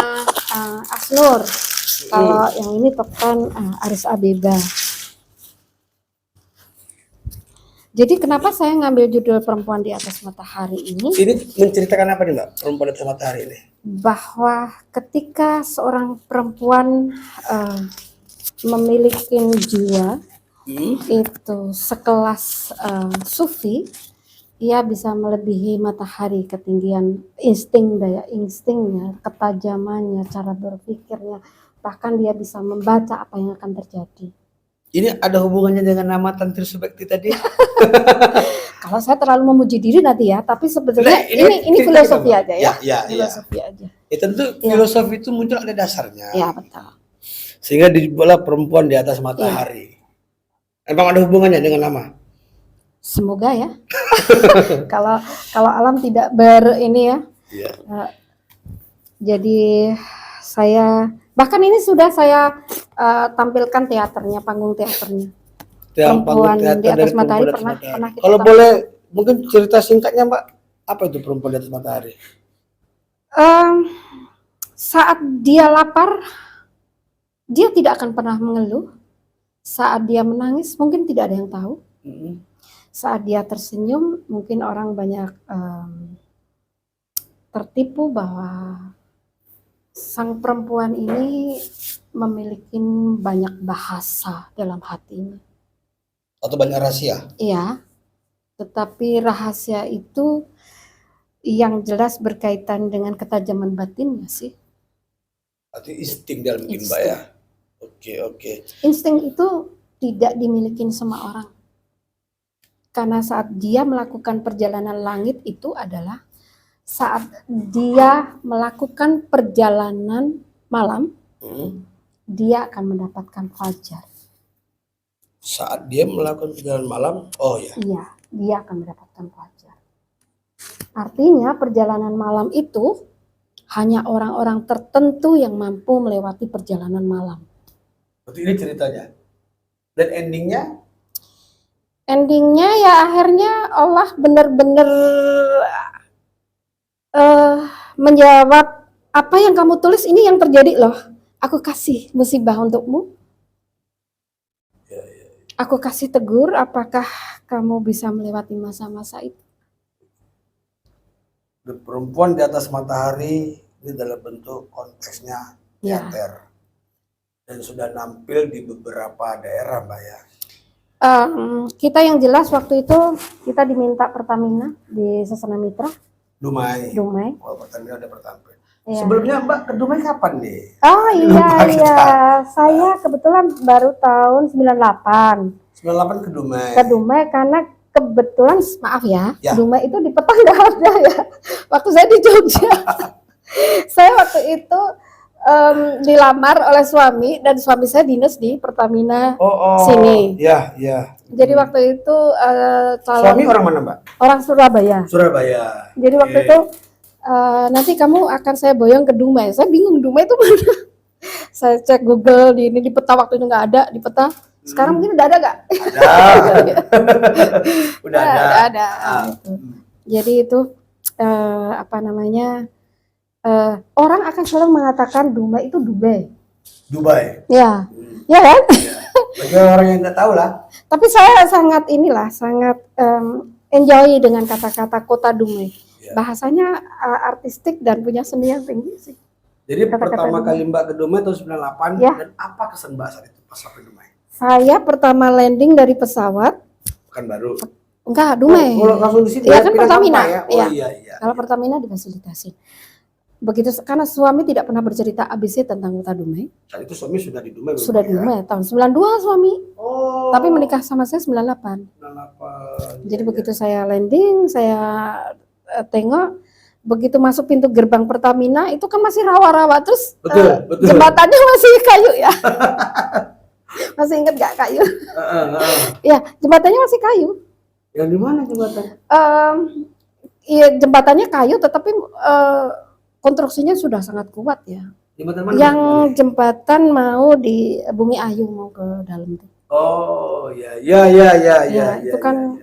Speaker 2: Asnur, kalau yang ini tokan Aris Abeba. Jadi kenapa saya ngambil judul Perempuan di Atas Matahari ini?
Speaker 1: Ini menceritakan apa nih Mbak, Perempuan di Atas Matahari ini?
Speaker 2: Bahwa ketika seorang perempuan memiliki jiwa itu sekelas sufi, ia bisa melebihi matahari ketinggian instingnya, ketajamannya, cara berpikirnya, bahkan dia bisa membaca apa yang akan terjadi.
Speaker 1: Ini ada hubungannya dengan nama Tantri Subekti tadi?
Speaker 2: Kalau saya terlalu memuji diri nanti ya, tapi sebetulnya
Speaker 1: Nah,
Speaker 2: ini filosofi
Speaker 1: Mbak.
Speaker 2: aja ya.
Speaker 1: Ya.
Speaker 2: Filosofi aja.
Speaker 1: Ya tentu filosofi itu muncul ada dasarnya.
Speaker 2: Ya, betul.
Speaker 1: Sehingga dibuatlah Perempuan di Atas Matahari. Emang ada hubungannya dengan nama?
Speaker 2: Semoga ya. kalau alam tidak ini ya.
Speaker 1: Iya.
Speaker 2: Jadi saya bahkan ini sudah saya tampilkan teaternya, panggung teaternya. Perempuan di Atas Matahari pernah kita.
Speaker 1: Kalau boleh mungkin cerita singkatnya Mbak, apa itu Perempuan di Atas Matahari?
Speaker 2: Saat dia lapar, dia tidak akan pernah mengeluh. Saat dia menangis, mungkin tidak ada yang tahu. Saat dia tersenyum, mungkin orang banyak tertipu bahwa sang perempuan ini memiliki banyak bahasa dalam hatinya.
Speaker 1: Atau banyak rahasia?
Speaker 2: Iya, tetapi rahasia itu yang jelas berkaitan dengan ketajaman batinnya sih.
Speaker 1: Berarti insting dalam mungkin Mbak ya? Oke.
Speaker 2: Insting itu tidak dimiliki semua orang. Karena saat dia melakukan perjalanan langit itu adalah saat dia melakukan perjalanan malam, dia akan mendapatkan fajar.
Speaker 1: Saat dia melakukan perjalanan malam,
Speaker 2: Iya, dia akan mendapatkan fajar. Artinya perjalanan malam itu hanya orang-orang tertentu yang mampu melewati perjalanan malam.
Speaker 1: Berarti ini ceritanya. Dan endingnya?
Speaker 2: Endingnya ya akhirnya Allah benar-benar menjawab, apa yang kamu tulis ini yang terjadi loh. Aku kasih musibah untukmu. Aku kasih tegur, apakah kamu bisa melewati masa-masa itu?
Speaker 1: Perempuan di Atas Matahari ini dalam bentuk konteksnya teater. Dan sudah nampil di beberapa daerah Mbak ya.
Speaker 2: Kita yang jelas waktu itu kita diminta Pertamina di Sasana Mitra.
Speaker 1: Dumai.
Speaker 2: Oh,
Speaker 1: Pertamina udah bertampil.
Speaker 2: Ya.
Speaker 1: Sebelumnya Mbak ke Dumai kapan nih?
Speaker 2: Oh iya. Saya kebetulan baru tahun 98.
Speaker 1: 98 ke Dumai.
Speaker 2: Ke Dumai karena kebetulan maaf ya. Dumai itu di peta nggak ada ya. Waktu saya di Jogja. Saya waktu itu dilamar oleh suami dan suami saya dinas di Pertamina sini.
Speaker 1: Iya.
Speaker 2: Jadi waktu itu
Speaker 1: suami orang mana Mbak?
Speaker 2: Orang Surabaya. Jadi waktu itu nanti kamu akan saya boyong ke Dumai. Saya bingung Dumai itu mana. Saya cek Google di peta, waktu itu nggak ada di peta. Sekarang mungkin udah ada nggak?
Speaker 1: Udah ada.
Speaker 2: Jadi itu orang akan selalu mengatakan Dumai itu Dubai. Ya kan?
Speaker 1: Bagi orang yang nggak tahu lah.
Speaker 2: Tapi saya sangat enjoy dengan kata-kata kota Dumai. Bahasanya artistik dan punya seni yang tinggi sih.
Speaker 1: Jadi pertama kali Mbak ke Dumai tahun 98 dan apa kesan Mbak saat itu pas sampai Dumai?
Speaker 2: Saya pertama landing dari pesawat.
Speaker 1: Pekanbaru.
Speaker 2: Enggak, Dumai.
Speaker 1: Langsung di situ.
Speaker 2: Iya kan Pertamina.
Speaker 1: Ya?
Speaker 2: Iya. Kalau Pertamina difasilitasi. Begitu karena suami tidak pernah bercerita ABC tentang kota Dumai.
Speaker 1: Saat itu suami sudah di Dumai.
Speaker 2: Sudah di Dumai tahun 92 suami. Tapi menikah sama saya 98. Jadi begitu saya landing, saya tengok, begitu masuk pintu gerbang Pertamina itu kan masih rawa-rawa, terus
Speaker 1: betul.
Speaker 2: Jembatannya masih kayu ya. Masih inget gak kayu? Ya, jembatannya masih kayu.
Speaker 1: Yang di mana jembatan?
Speaker 2: Iya, jembatannya kayu, tetapi konstruksinya sudah sangat kuat ya.
Speaker 1: Jembatan mana?
Speaker 2: Yang jembatan mau di Bumi Ayu mau ke dalam tuh.
Speaker 1: Oh, ya, ya, ya, ya, ya,
Speaker 2: Itu
Speaker 1: ya,
Speaker 2: kan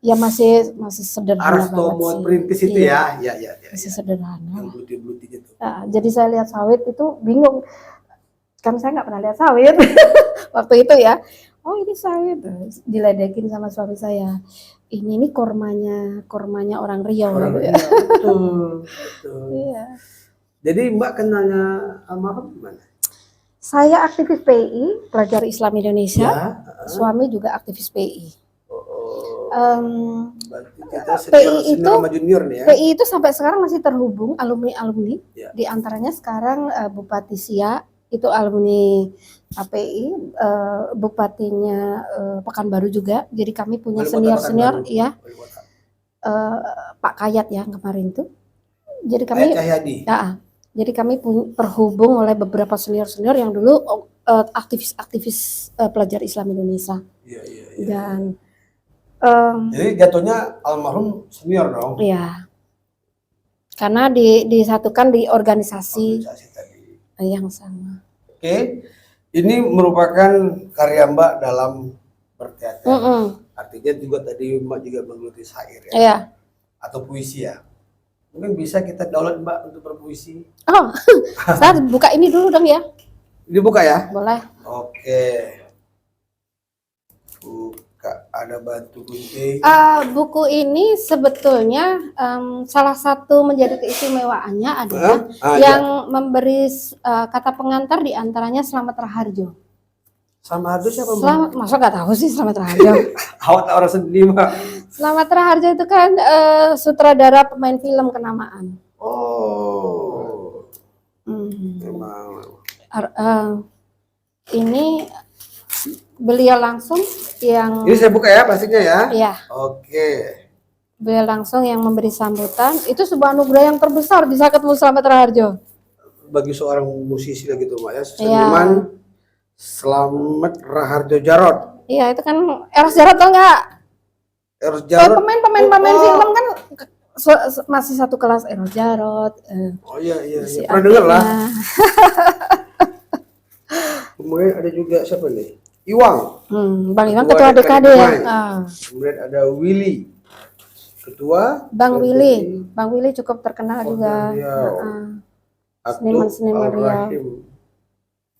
Speaker 1: ya, ya, ya.
Speaker 2: ya masih sederhana
Speaker 1: Aras
Speaker 2: banget
Speaker 1: Tomo
Speaker 2: sih.
Speaker 1: Perintis itu
Speaker 2: Iya,
Speaker 1: ya, ya, ya, ya,
Speaker 2: masih
Speaker 1: ya.
Speaker 2: sederhana.
Speaker 1: Yang bluti-bluti gitu.
Speaker 2: Nah, jadi saya lihat sawit itu bingung. Kan saya nggak pernah lihat sawit waktu itu ya. Oh ini sawit, diledekin sama suami saya. Ini nih kormanya orang Riau.
Speaker 1: Orang
Speaker 2: gitu ya.
Speaker 1: Riau, betul, betul.
Speaker 2: Iya.
Speaker 1: Jadi Mbak kenalnya almarhum gimana?
Speaker 2: Saya aktivis PI, pelajar Islam Indonesia.
Speaker 1: Ya.
Speaker 2: Suami juga aktivis PI.
Speaker 1: Berarti kita
Speaker 2: PI itu
Speaker 1: sama junior nih ya.
Speaker 2: PI itu sampai sekarang masih terhubung alumni.
Speaker 1: Ya.
Speaker 2: Di antaranya sekarang Bupati Siak itu alumni API, bupatinya Pekanbaru juga. Jadi kami punya senior ya. Pak Kayat ya kemarin tuh. Jadi kami ya, jadi kami terhubung oleh beberapa senior yang dulu aktivis pelajar Islam Indonesia.
Speaker 1: Iya.
Speaker 2: Dan
Speaker 1: jadi jatuhnya almarhum senior dong.
Speaker 2: Iya. Karena disatukan di organisasi
Speaker 1: tadi
Speaker 2: yang sama.
Speaker 1: Oke. Ini merupakan karya Mbak dalam berteater. Artinya juga tadi Mbak juga menggeluti syair ya.
Speaker 2: Iya.
Speaker 1: Atau puisi ya. Mungkin bisa kita download Mbak untuk berpuisi.
Speaker 2: Oh, saya buka ini dulu dong ya.
Speaker 1: Dibuka ya?
Speaker 2: Boleh.
Speaker 1: Oke. Buka, ada batu gunting.
Speaker 2: Buku ini sebetulnya salah satu menjadi keistimewaannya adalah yang memberi kata pengantar diantaranya Slamet Raharjo.
Speaker 1: Slamet Raharjo siapa Mbak?
Speaker 2: Masa nggak tahu sih Slamet Raharjo?
Speaker 1: Awak tak orang sedih Mbak.
Speaker 2: Slamet Raharjo itu kan sutradara pemain film kenamaan.
Speaker 1: Oh. Memang.
Speaker 2: Ini beliau langsung yang.
Speaker 1: Ini saya buka ya pastinya ya.
Speaker 2: Iya.
Speaker 1: Oke.
Speaker 2: Beliau langsung yang memberi sambutan. Itu sebuah anugerah yang terbesar bisa ketemu Slamet Raharjo.
Speaker 1: Bagi seorang musisi gitu Mbak ya, seniman Slamet Raharjo Jarot.
Speaker 2: Iya, itu kan Eros Jarot tau nggak?
Speaker 1: Eros Jarot.
Speaker 2: Pemain film kan masih satu kelas Eros Jarot.
Speaker 1: Oh iya. Pernah dengar lah. Kemudian ada juga siapa nih? Iwang.
Speaker 2: Bang Iwang ketua DKD ya.
Speaker 1: Kemudian ada Willy. Ketua.
Speaker 2: Bang Willy cukup terkenal juga. Seniman Riau.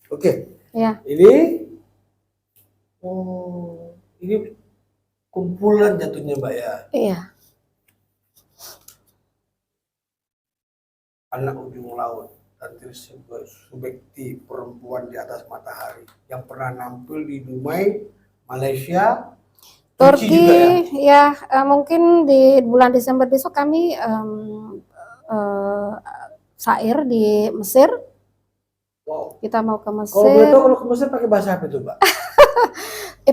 Speaker 1: Oke.
Speaker 2: Ya.
Speaker 1: Ini ini kumpulan jatuhnya Mbak ya.
Speaker 2: Iya.
Speaker 1: Anak ujung laut. Tantri Subekti, perempuan di atas matahari yang pernah nampil di Dumai, Malaysia,
Speaker 2: Turki ya, mungkin di bulan Desember besok kami syair di Mesir.
Speaker 1: Wow.
Speaker 2: Kita mau ke Mesir.
Speaker 1: Kalau ke Mesir pakai bahasa apa itu Mbak?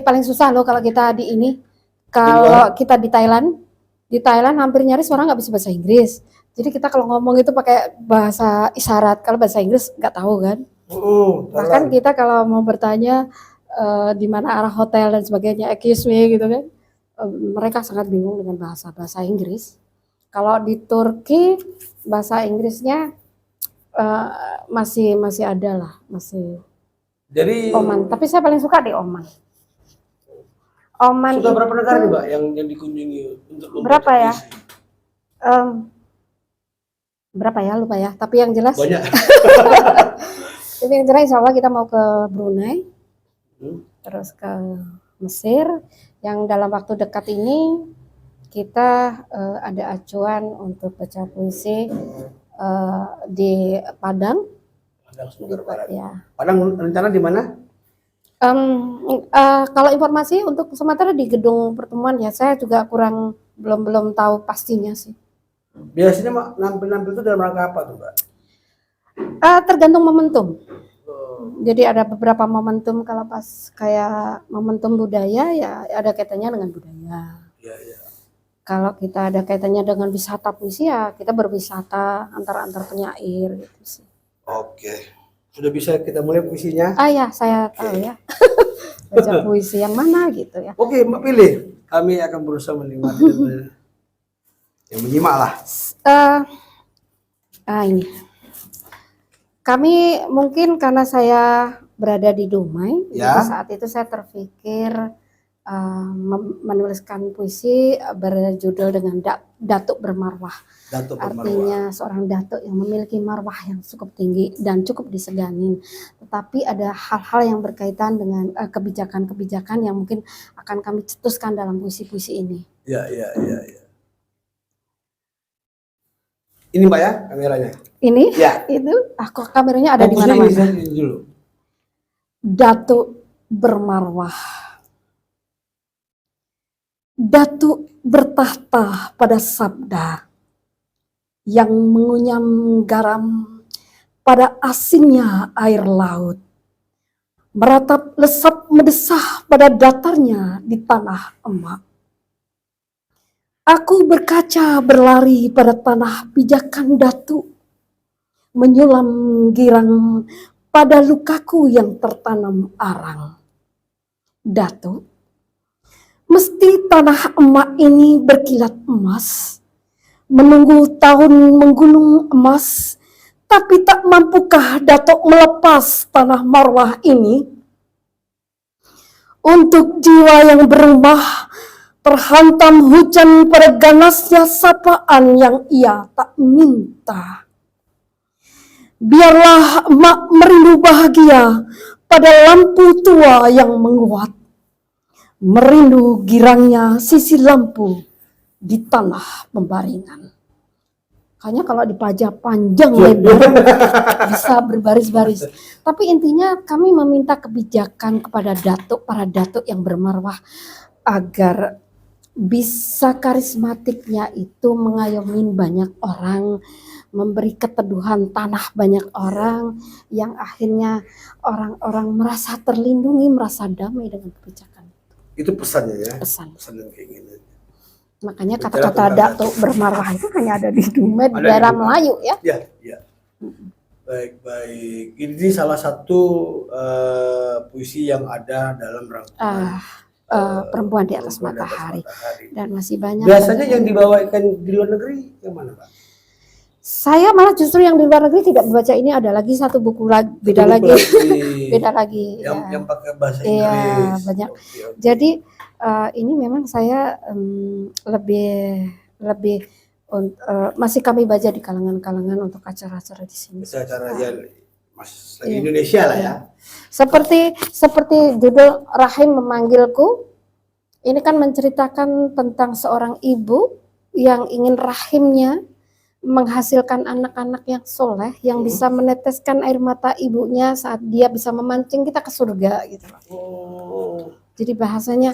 Speaker 2: Paling susah loh kalau kita di ini. Kalau kita di Thailand hampir nyaris orang nggak bisa bahasa Inggris. Jadi kita kalau ngomong itu pakai bahasa isyarat. Kalau bahasa Inggris nggak tahu kan. Bahkan kita kalau mau bertanya di mana arah hotel dan sebagainya, excuse me gitu kan. Mereka sangat bingung dengan bahasa Inggris. Kalau di Turki bahasa Inggrisnya masih ada lah, masih.
Speaker 1: Jadi
Speaker 2: Oman. Tapi saya paling suka di Oman. Oman.
Speaker 1: Sudah berapa negara nih Mbak yang dikunjungi untuk
Speaker 2: berapa ya? Berapa ya, lupa ya, tapi yang jelas
Speaker 1: banyak.
Speaker 2: Tapi yang jelas insya Allah kita mau ke Brunei, terus ke Mesir, yang dalam waktu dekat ini kita ada acuan untuk baca puisi di Padang. Ya.
Speaker 1: Padang rencana di mana?
Speaker 2: Kalau informasi untuk sementara di gedung pertemuan ya, saya juga belum tahu pastinya sih.
Speaker 1: Biasanya nampil itu dalam rangka apa tuh Mbak?
Speaker 2: Tergantung momentum. Jadi ada beberapa momentum, kalau pas kayak momentum budaya ya ada kaitannya dengan budaya.
Speaker 1: Ya.
Speaker 2: Kalau kita ada kaitannya dengan wisata puisi ya kita berwisata antar penyair gitu sih.
Speaker 1: Oke. Sudah bisa kita mulai puisinya?
Speaker 2: Ya saya tahu ya. Baca puisi yang mana gitu ya.
Speaker 1: Oke, Mbak pilih. Kami akan berusaha menikmati. yang menyimak lah.
Speaker 2: Eh, ini. Kami mungkin karena saya berada di Dumai,
Speaker 1: Ya.
Speaker 2: jadi saat itu saya terpikir menuliskan puisi berjudul dengan Datuk Bermarwah.
Speaker 1: Datuk Bermarwah.
Speaker 2: Artinya seorang datuk yang memiliki marwah yang cukup tinggi dan cukup diseganin. Tetapi ada hal-hal yang berkaitan dengan kebijakan-kebijakan yang mungkin akan kami cetuskan dalam puisi-puisi ini.
Speaker 1: Ya. Ini Mbak ya kameranya.
Speaker 2: Ini,
Speaker 1: Ya.
Speaker 2: itu, kok kameranya ada di mana-mana.
Speaker 1: Ini dulu.
Speaker 2: Datuk Bermarwah. Datuk bertahta pada sabda yang mengunyam garam pada asinnya air laut, meratap lesap mendesah pada datarnya di tanah emak. Aku berkaca berlari pada tanah pijakan Datuk, menyulam girang pada lukaku yang tertanam arang. Datuk, mesti tanah emak ini berkilat emas, menunggu tahun menggulung emas, tapi tak mampukah Datuk melepas tanah marwah ini? Untuk jiwa yang berubah, terhantam hujan pada ganasnya sapaan yang ia tak minta. Biarlah emak merindu bahagia pada lampu tua yang menguat, merindu girangnya sisi lampu di tanah pembaringan. Kayaknya kalau dipajang panjang lebar bisa berbaris-baris. Tapi intinya kami meminta kebijakan kepada datuk, para datuk yang bermarwah agar bisa karismatiknya itu mengayomi banyak orang, memberi keteduhan tanah banyak orang, yang akhirnya orang-orang merasa terlindungi, merasa damai dengan kebijakan.
Speaker 1: Itu pesannya ya.
Speaker 2: Pesan
Speaker 1: Dan keinginan.
Speaker 2: Makanya kata-kata Datuk Bermarwah itu hanya ada di Dumai, di daerah Melayu ya.
Speaker 1: Ya. Baik. Ini salah satu puisi yang ada dalam rangkuman
Speaker 2: Perempuan di atas matahari. Dan masih banyak.
Speaker 1: Biasanya yang dibawakan di luar negeri yang mana, Pak?
Speaker 2: Saya malah justru yang di luar negeri tidak membaca ini, ada lagi satu buku lagi, beda lagi.
Speaker 1: Yang pakai bahasa
Speaker 2: Inggris.
Speaker 1: Iya,
Speaker 2: banyak. Okay. Jadi ini memang saya lebih masih kami baca di kalangan-kalangan untuk acara-acara di sini.
Speaker 1: Acara Mas lagi Indonesia lah ya.
Speaker 2: Seperti judul Rahim Memanggilku. Ini kan menceritakan tentang seorang ibu yang ingin rahimnya menghasilkan anak-anak yang soleh, yang bisa meneteskan air mata ibunya saat dia bisa memancing kita ke surga gitu. Jadi bahasanya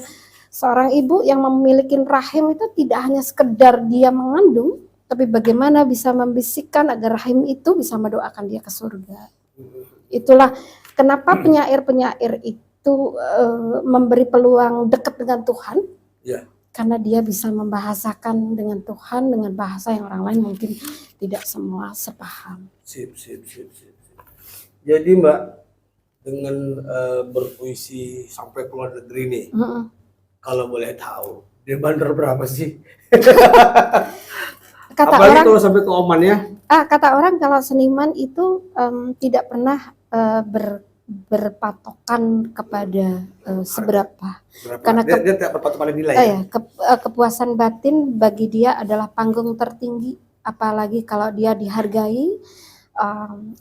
Speaker 2: seorang ibu yang memiliki rahim itu tidak hanya sekedar dia mengandung, tapi bagaimana bisa membisikkan agar rahim itu bisa mendoakan dia ke surga. Itulah kenapa penyair-penyair itu memberi peluang dekat dengan Tuhan.
Speaker 1: Ya.
Speaker 2: Karena dia bisa membahasakan dengan Tuhan dengan bahasa yang orang lain mungkin tidak semua sepaham.
Speaker 1: Sip. Jadi Mbak, dengan berpuisi sampai ke luar negeri nih, kalau boleh tahu, dia bandar berapa sih? Apalagi kalau sampai ke Oman ya?
Speaker 2: Kata orang kalau seniman itu tidak pernah berpatokan kepada seberapa. Karena
Speaker 1: dia tidak berpatok pada nilai.
Speaker 2: Kepuasan batin bagi dia adalah panggung tertinggi, apalagi kalau dia dihargai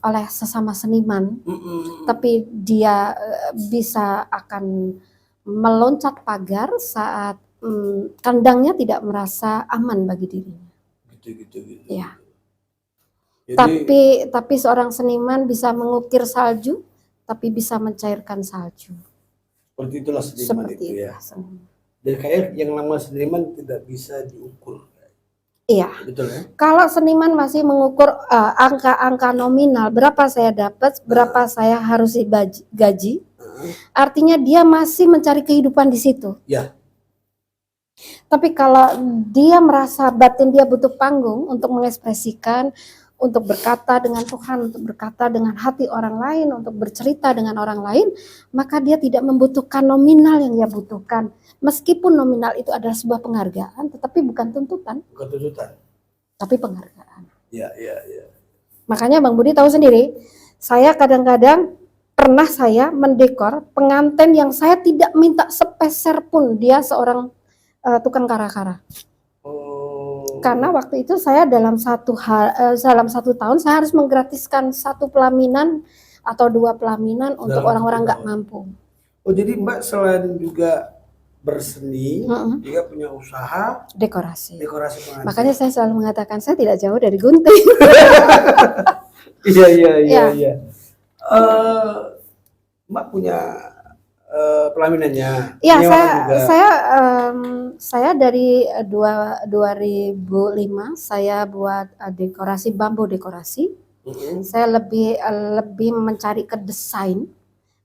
Speaker 2: oleh sesama seniman. Tapi dia bisa akan meloncat pagar saat kandangnya tidak merasa aman bagi dirinya.
Speaker 1: Gitu.
Speaker 2: Ya. Jadi, tapi seorang seniman bisa mengukir salju, tapi bisa mencairkan salju.
Speaker 1: Seperti itulah seniman itu ya. Dan kayak yang nama seniman tidak bisa diukur.
Speaker 2: Iya.
Speaker 1: Betul ya.
Speaker 2: Kalau seniman masih mengukur angka-angka nominal, berapa saya dapat, berapa saya harus gaji, artinya dia masih mencari kehidupan di situ.
Speaker 1: Ya.
Speaker 2: Tapi kalau dia merasa batin dia butuh panggung untuk mengekspresikan, untuk berkata dengan Tuhan, untuk berkata dengan hati orang lain, untuk bercerita dengan orang lain, maka dia tidak membutuhkan nominal yang dia butuhkan. Meskipun nominal itu adalah sebuah penghargaan, tetapi bukan tuntutan.
Speaker 1: Bukan tuntutan.
Speaker 2: tapi penghargaan.
Speaker 1: Iya.
Speaker 2: Makanya Bang Budi tahu sendiri, saya kadang-kadang pernah saya mendekor pengantin yang saya tidak minta sepeser pun, dia seorang tukang kara-kara.
Speaker 1: Oh.
Speaker 2: Karena waktu itu saya dalam satu tahun saya harus menggratiskan 1 pelaminan atau 2 pelaminan untuk
Speaker 1: Dalam
Speaker 2: orang-orang
Speaker 1: 1
Speaker 2: nggak
Speaker 1: tahun.
Speaker 2: mampu.
Speaker 1: Oh, jadi Mbak selain juga berseni,
Speaker 2: Mm-mm.
Speaker 1: juga punya usaha
Speaker 2: Dekorasi.
Speaker 1: dekorasi pengantin.
Speaker 2: Makanya saya selalu mengatakan saya tidak jauh dari gunting.
Speaker 1: Iya.
Speaker 2: Ya.
Speaker 1: Mbak punya pelaminannya.
Speaker 2: Ya,
Speaker 1: Menyewakan juga.
Speaker 2: saya dari 2005 saya buat dekorasi bambu dekorasi. Saya lebih mencari ke desain.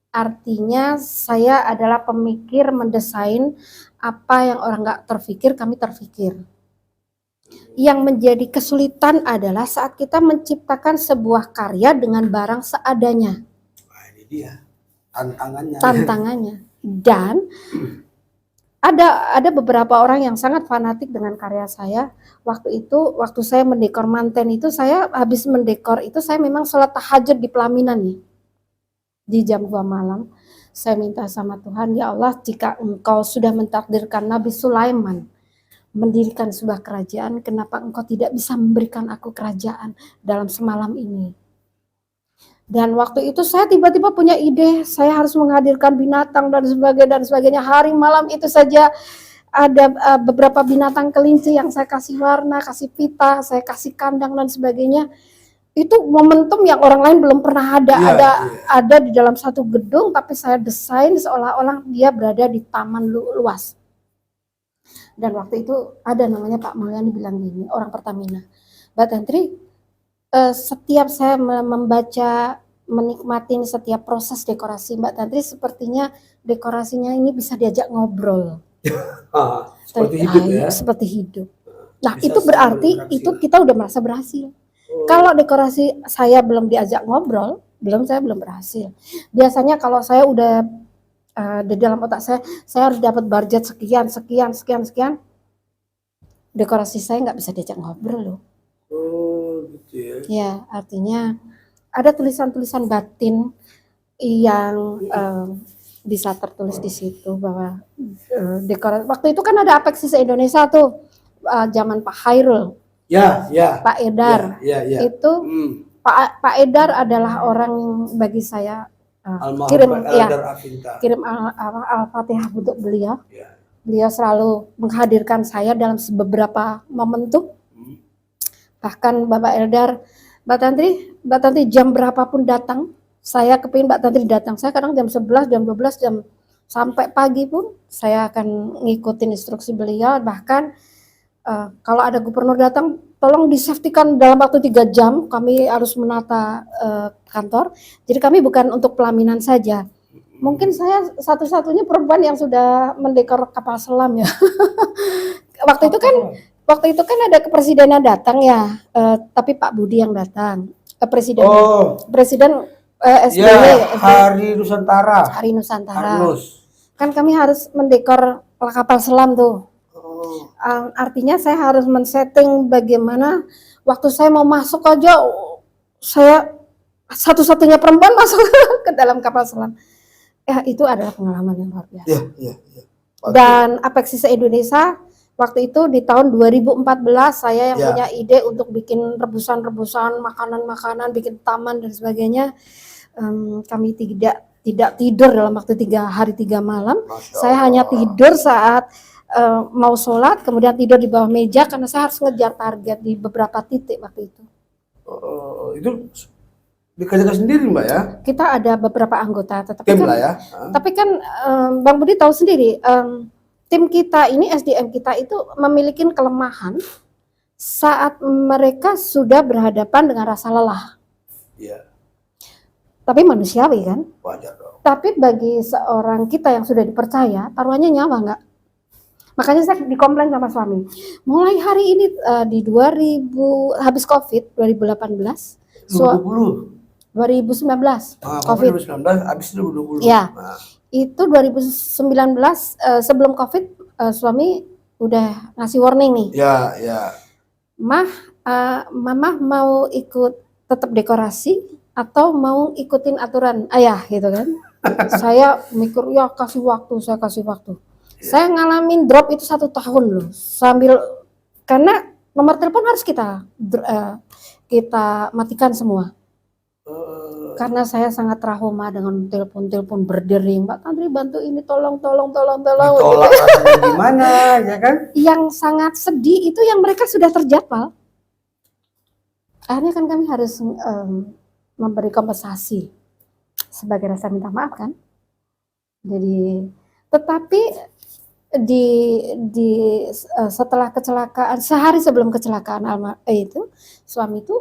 Speaker 2: Artinya saya adalah pemikir mendesain apa yang orang nggak terfikir, kami terfikir. Yang menjadi kesulitan adalah saat kita menciptakan sebuah karya dengan barang seadanya.
Speaker 1: Wah, ini dia tantangannya.
Speaker 2: Dan ada beberapa orang yang sangat fanatik dengan karya saya. Waktu saya mendekor manten itu, saya habis mendekor itu saya memang sholat tahajud di pelaminan nih. Di jam 2 malam saya minta sama Tuhan, ya Allah, jika Engkau sudah mentakdirkan Nabi Sulaiman mendirikan sebuah kerajaan, kenapa Engkau tidak bisa memberikan aku kerajaan dalam semalam ini? Dan waktu itu saya tiba-tiba punya ide, saya harus menghadirkan binatang dan sebagainya. Hari malam itu saja ada beberapa binatang kelinci yang saya kasih warna, kasih pita, saya kasih kandang dan sebagainya. Itu momentum yang orang lain belum pernah ada. Ada di dalam satu gedung, tapi saya desain seolah-olah dia berada di taman luas. Dan waktu itu ada namanya Pak Mulyani bilang gini, orang Pertamina, Mbak Tantri, setiap saya menikmatin setiap proses dekorasi Mbak Tantri, sepertinya dekorasinya ini bisa diajak ngobrol.
Speaker 1: Seperti hidup ya?
Speaker 2: Seperti hidup. Nah,
Speaker 1: Bisa
Speaker 2: itu berarti itu kita udah merasa berhasil. Kalau dekorasi saya belum diajak ngobrol, saya belum berhasil. Biasanya kalau saya udah di dalam otak saya harus dapat budget sekian. Dekorasi saya nggak bisa diajak ngobrol loh.
Speaker 1: Oh, gitu ya.
Speaker 2: Ya, artinya ada tulisan-tulisan batin yang bisa tertulis di situ bahwa dekorasi. Waktu itu kan ada Apexis Indonesia tuh, zaman Pak Hairul.
Speaker 1: Ya.
Speaker 2: Pak Edar.
Speaker 1: Ya.
Speaker 2: Itu Pak Edar adalah orang yang bagi saya kirim Al-Fatihah untuk beliau.
Speaker 1: Ya.
Speaker 2: Beliau selalu menghadirkan saya dalam beberapa momentum. Bahkan Bapak Eldar, Mbak Tantri jam berapapun datang, saya kepingin Mbak Tantri datang. Saya kadang jam 11, jam 12, jam sampai pagi pun saya akan ngikutin instruksi beliau. Bahkan kalau ada gubernur datang, tolong disafetikan dalam waktu 3 jam kami harus menata kantor. Jadi kami bukan untuk pelaminan saja. Mungkin saya satu-satunya perempuan yang sudah mendekor kapal selam ya. Waktu itu kan ada kepresidenan datang ya, tapi Pak Budi yang datang. Presiden SBY.
Speaker 1: Ya, Hari Nusantara. Kan
Speaker 2: kami harus mendekor kapal selam tuh. Artinya saya harus men-setting bagaimana waktu saya mau masuk aja, saya satu-satunya perempuan masuk ke dalam kapal selam. Ya, itu adalah pengalaman yang luar biasa.
Speaker 1: Ya.
Speaker 2: Dan Apexis Indonesia waktu itu di tahun 2014 saya yang punya ide untuk bikin rebusan-rebusan, makanan-makanan, bikin taman dan sebagainya. Kami tidak tidur dalam waktu 3 hari 3 malam. Saya hanya tidur saat mau sholat, kemudian tidur di bawah meja karena saya harus ngejar target di beberapa titik waktu itu.
Speaker 1: Itu dikerjakan sendiri Mbak ya?
Speaker 2: Kita ada beberapa anggota,
Speaker 1: Tapi kan
Speaker 2: Bang Budi tahu sendiri, tim kita ini, SDM kita itu memiliki kelemahan saat mereka sudah berhadapan dengan rasa lelah.
Speaker 1: Iya.
Speaker 2: Tapi manusiawi kan?
Speaker 1: Wajar dong.
Speaker 2: Tapi bagi seorang kita yang sudah dipercaya, taruhannya nyawa nggak? Makanya saya dikomplain sama suami. Mulai hari ini di 2000 habis COVID 2018, 2019 COVID.
Speaker 1: 2019 habis 2020.
Speaker 2: Ya. Itu 2019 sebelum COVID suami udah ngasih warning nih.
Speaker 1: Ya.
Speaker 2: Mah, Mama mau ikut tetap dekorasi atau mau ikutin aturan ayah gitu kan. Saya mikir ya kasih waktu, saya kasih waktu. Saya ngalamin drop itu 1 tahun loh, sambil karena nomor telepon harus kita matikan semua. Karena saya sangat trauma dengan telepon-telepon berdering, Mbak Tantri bantu ini, tolong.
Speaker 1: Ditolak rasanya gimana, ya kan?
Speaker 2: Yang sangat sedih itu yang mereka sudah terjadwal. Akhirnya kan kami harus memberi kompensasi sebagai rasa minta maaf kan. Jadi, tetapi setelah kecelakaan, sehari sebelum kecelakaan itu, suami itu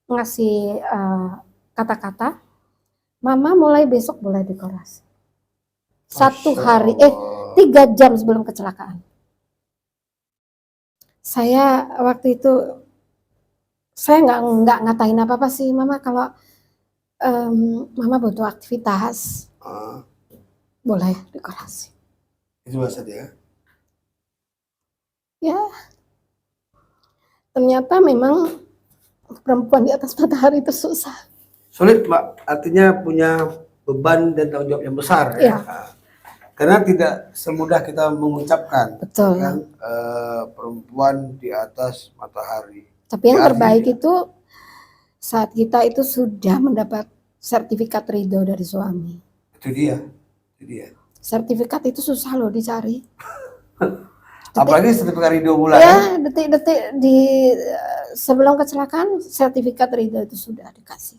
Speaker 2: ngasih kata-kata, Mama mulai besok boleh dekorasi. 3 jam sebelum kecelakaan. Saya waktu itu, saya nggak ngatain apa-apa sih, Mama kalau Mama butuh aktivitas, boleh dekorasi.
Speaker 1: Itu bahasa dia.
Speaker 2: Ya, ternyata memang perempuan di atas matahari itu susah.
Speaker 1: Sulit, Mbak. Artinya punya beban dan tanggung jawab yang besar.
Speaker 2: Ya.
Speaker 1: Karena tidak semudah kita mengucapkan.
Speaker 2: Betul.
Speaker 1: Kan, perempuan di atas matahari.
Speaker 2: Tapi yang terbaik itu saat kita itu sudah mendapat sertifikat ridho dari suami.
Speaker 1: Itu dia.
Speaker 2: Sertifikat itu susah loh dicari.
Speaker 1: Apalagi sertifikat ridho bulan.
Speaker 2: Ya, detik-detik sebelum kecelakaan sertifikat ridho itu sudah dikasih.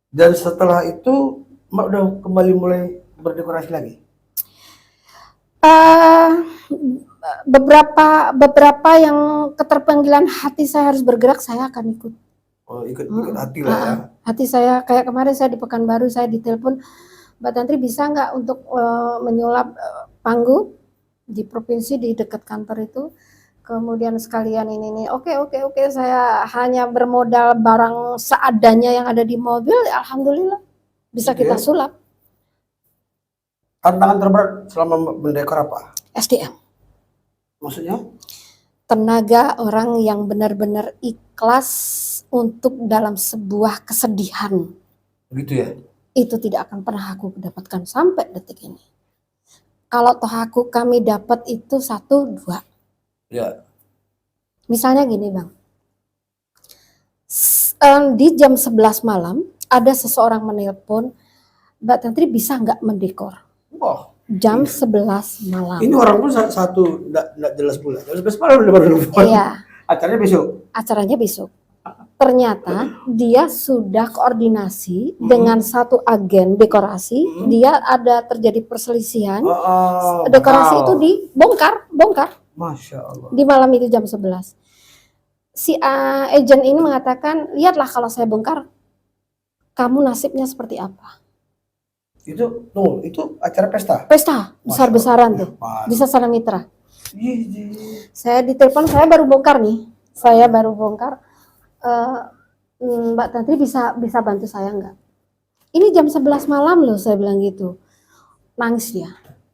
Speaker 1: Dan setelah itu Mbak udah kembali mulai berdekorasi lagi?
Speaker 2: Beberapa yang keterpanggilan hati saya harus bergerak, saya akan ikut.
Speaker 1: Oh, ikut hati lah ya.
Speaker 2: Hati saya, kayak kemarin saya di Pekanbaru, saya ditelepon, Mbak Tantri bisa nggak untuk menyulap panggung di provinsi di dekat kantor itu, kemudian sekalian ini. Oke, saya hanya bermodal barang seadanya yang ada di mobil, alhamdulillah bisa kita sulap.
Speaker 1: Tantangan terberat selama mendekor apa?
Speaker 2: SDM.
Speaker 1: Maksudnya?
Speaker 2: Tenaga orang yang benar-benar ikhlas untuk dalam sebuah kesedihan.
Speaker 1: Begitu ya?
Speaker 2: Itu tidak akan pernah aku dapatkan sampai detik ini. Kalau toh kami dapat itu 1, 2.
Speaker 1: Ya.
Speaker 2: Misalnya gini Bang, di jam 11 malam ada seseorang menelpon, Mbak Tantri bisa nggak mendekor?
Speaker 1: Wah.
Speaker 2: Jam 11 malam.
Speaker 1: Ini orang pun satu nggak jelas pula. Jam 11 malam udah baru telepon.
Speaker 2: Iya.
Speaker 1: Acaranya besok.
Speaker 2: Acaranya besok. Ternyata dia sudah koordinasi dengan satu agen dekorasi. Dia ada terjadi perselisihan. Dekorasi itu dibongkar.
Speaker 1: Masya Allah.
Speaker 2: Di malam itu jam 11. Si agen ini mengatakan, lihatlah kalau saya bongkar, kamu nasibnya seperti apa.
Speaker 1: Itu acara pesta?
Speaker 2: Pesta, besar-besaran tuh. Di Sasana Mitra. Saya ditelepon, saya baru bongkar nih. Mbak Tantri bisa bantu saya nggak? Ini jam 11 malam loh, saya bilang gitu. Nangis dia.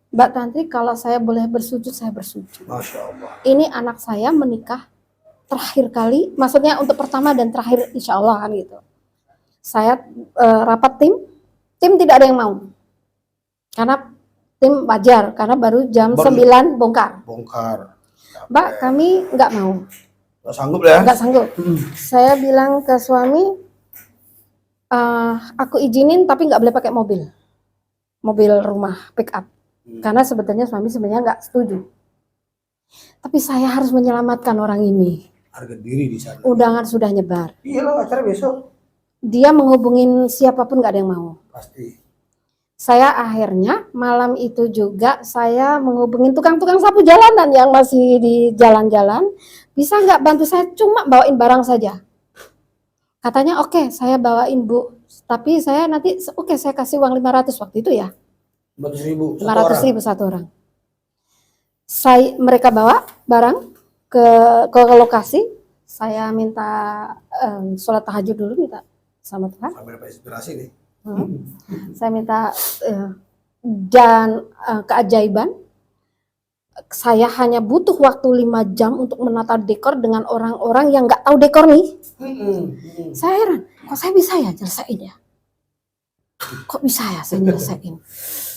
Speaker 2: Mbak Tantri kalau saya boleh bersujud, saya bersujud.
Speaker 1: Masya Allah.
Speaker 2: Ini anak saya menikah terakhir kali, maksudnya untuk pertama dan terakhir insya Allah kan gitu. Saya rapat tim tidak ada yang mau. Karena tim wajar, karena baru jam 9 bongkar. Mbak, kami nggak mau.
Speaker 1: Nggak sanggup ya?
Speaker 2: Nggak sanggup. Saya bilang ke suami, aku izinin tapi nggak boleh pakai mobil rumah pick up. Karena sebetulnya suami sebenarnya nggak setuju. Tapi saya harus menyelamatkan orang ini.
Speaker 1: Harga diri di sana.
Speaker 2: Undangan sudah nyebar.
Speaker 1: Iya loh, acara besok.
Speaker 2: Dia menghubungin siapapun nggak ada yang mau.
Speaker 1: Pasti.
Speaker 2: Saya akhirnya malam itu juga saya menghubungin tukang-tukang sapu jalanan yang masih di jalan-jalan. Bisa nggak bantu saya cuma bawain barang saja? Katanya oke, saya bawain Bu. Tapi saya nanti saya kasih uang 500 waktu itu ya.
Speaker 1: 500.000
Speaker 2: satu orang. Mereka bawa barang ke lokasi. Saya minta sholat tahajud dulu, minta sama Tuhan.
Speaker 1: Sampai dapat inspirasi nih.
Speaker 2: Saya minta dan keajaiban. saya hanya butuh waktu 5 jam untuk menata dekor dengan orang-orang yang nggak tahu dekor nih. Saya heran, kok saya bisa ya nyelesain ya? Kok bisa ya saya nyelesain?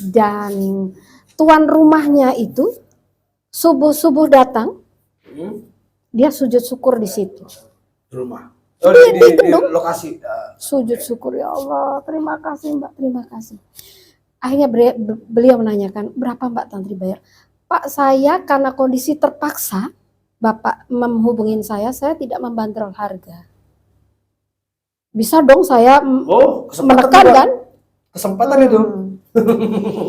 Speaker 2: Dan tuan rumahnya itu subuh-subuh datang, dia sujud syukur di situ.
Speaker 1: Di rumah.
Speaker 2: Di
Speaker 1: Di
Speaker 2: gedung.
Speaker 1: lokasi.
Speaker 2: Sujud syukur, ya Allah, terima kasih Mbak, terima kasih. Akhirnya beliau menanyakan, berapa Mbak Tantri bayar? Pak, saya karena kondisi terpaksa, Bapak menghubungin saya tidak membanderol harga. Bisa dong saya menekan kan?
Speaker 1: Kesempatan itu.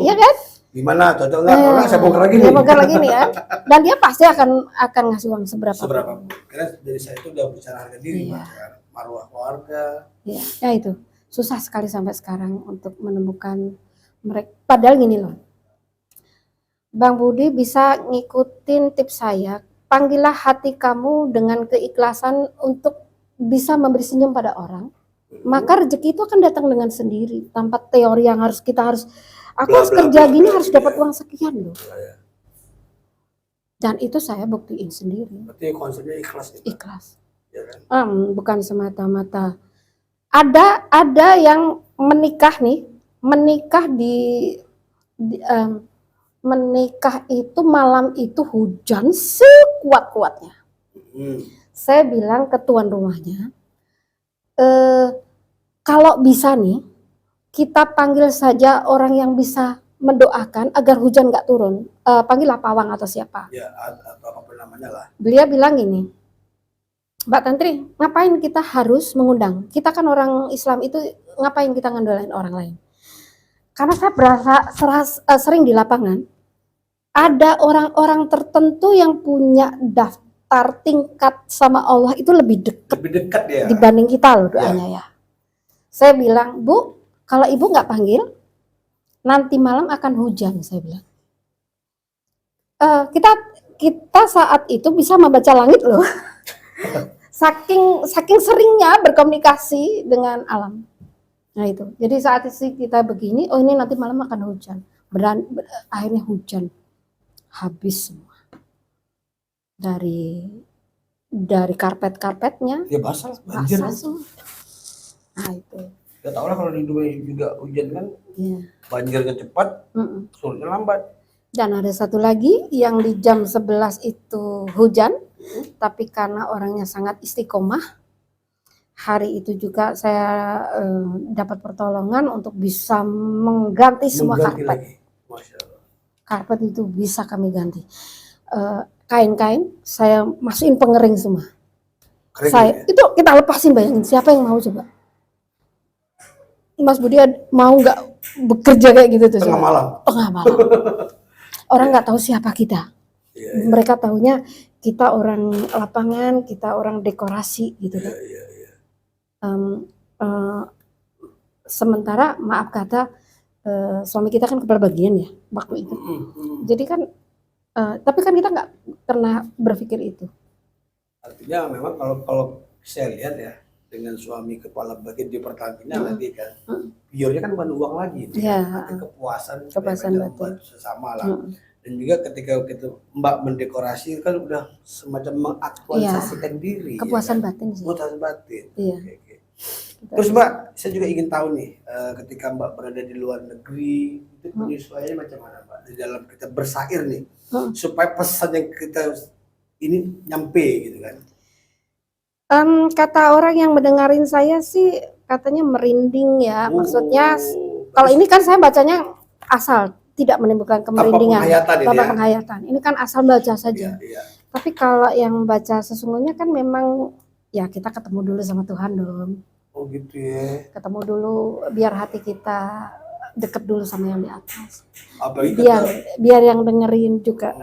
Speaker 2: Iya kan?
Speaker 1: Gimana, cocok nggak? Kalau nggak saya bongkar lagi nih.
Speaker 2: Dia bongkar lagi nih ya. Dan dia pasti akan ngasih uang seberapa.
Speaker 1: Karena dari saya itu udah bicara harga diri, marwah keluarga.
Speaker 2: Iya, ya itu. Susah sekali sampai sekarang untuk menemukan mereka. Padahal gini loh, Bang Budi bisa ngikutin tips saya. Panggillah hati kamu dengan keikhlasan untuk bisa memberi senyum pada orang. Maka rezeki itu akan datang dengan sendiri, tanpa teori yang kita harus aku harus kerja gini harus dapat uang sekian loh. Dan itu saya buktiin sendiri.
Speaker 1: Berarti konsepnya ikhlas.
Speaker 2: Ikhlas.
Speaker 1: Ya kan?
Speaker 2: Bukan semata-mata. Ada yang menikah nih, menikah itu malam itu hujan sekuat-kuatnya. Saya bilang ke tuan rumahnya, kalau bisa nih, kita panggil saja orang yang bisa mendoakan agar hujan nggak turun. Panggillah pawang atau siapa.
Speaker 1: Ya, atau apapun namanya lah.
Speaker 2: Beliau bilang gini, Mbak Tantri, ngapain kita harus mengundang? Kita kan orang Islam itu, ngapain kita ngandolain orang lain? Karena saya berasa sering di lapangan, ada orang-orang tertentu yang punya daftar tingkat sama Allah itu lebih dekat ya dibanding kita loh doanya ya. Saya bilang, Bu, kalau ibu nggak panggil, nanti malam akan hujan, saya bilang. Kita saat itu bisa membaca langit loh. Saking seringnya berkomunikasi dengan alam. Nah itu. Jadi saat kita begini, oh ini nanti malam akan hujan. Akhirnya hujan. Habis semua. Dari karpet-karpetnya.
Speaker 1: Ya basah, banjir.
Speaker 2: Basah semua. Nah itu.
Speaker 1: Ya tau lah kalau di Dubai juga hujan kan. Iya. Banjirnya cepat, surutnya lambat.
Speaker 2: Dan ada satu lagi yang di jam 11 itu hujan, tapi karena orangnya sangat istiqomah, hari itu juga saya dapat pertolongan untuk bisa mengganti semua karpet. Masya Allah. Karpet itu bisa kami ganti. Kain-kain saya masukin pengering semua. Itu kita lepasin, bayangin siapa yang mau coba? Mas Budi mau nggak bekerja kayak gitu tuh?
Speaker 1: Tengah malam.
Speaker 2: Orang nggak tahu siapa kita. Mereka taunya kita orang lapangan, kita orang dekorasi gitu kan. Sementara maaf kata suami kita kan kepala bagian ya waktu itu. Jadi kan tapi kan kita nggak pernah berpikir itu.
Speaker 1: Artinya memang kalau saya lihat ya, dengan suami kepala bagian di Pertamina lagi kan, biornya kan bukan uang lagi, tapi kepuasan batin sesama lah. Dan juga ketika Mbak mendekorasi kan udah semacam mengaktualisasikan diri. Kepuasan batin sih. Kepuasan batin. Iya. Terus Mbak, saya juga ingin tahu nih, ketika Mbak berada di luar negeri, itu penyesuaiannya macam mana Mbak? Di dalam kita bersair nih, supaya pesan yang kita ini nyampe gitu kan.
Speaker 2: Kata orang yang mendengarin saya sih katanya merinding ya. Maksudnya kalau ini kan saya bacanya asal, tidak menimbulkan kemerindingan. Tanpa penghayatan. Ini kan asal baca saja. Tapi kalau yang baca sesungguhnya kan memang ya kita ketemu dulu sama Tuhan dong.
Speaker 1: Oh gitu ya.
Speaker 2: Ketemu dulu biar hati kita deket dulu sama yang di atas. Biar yang dengerin juga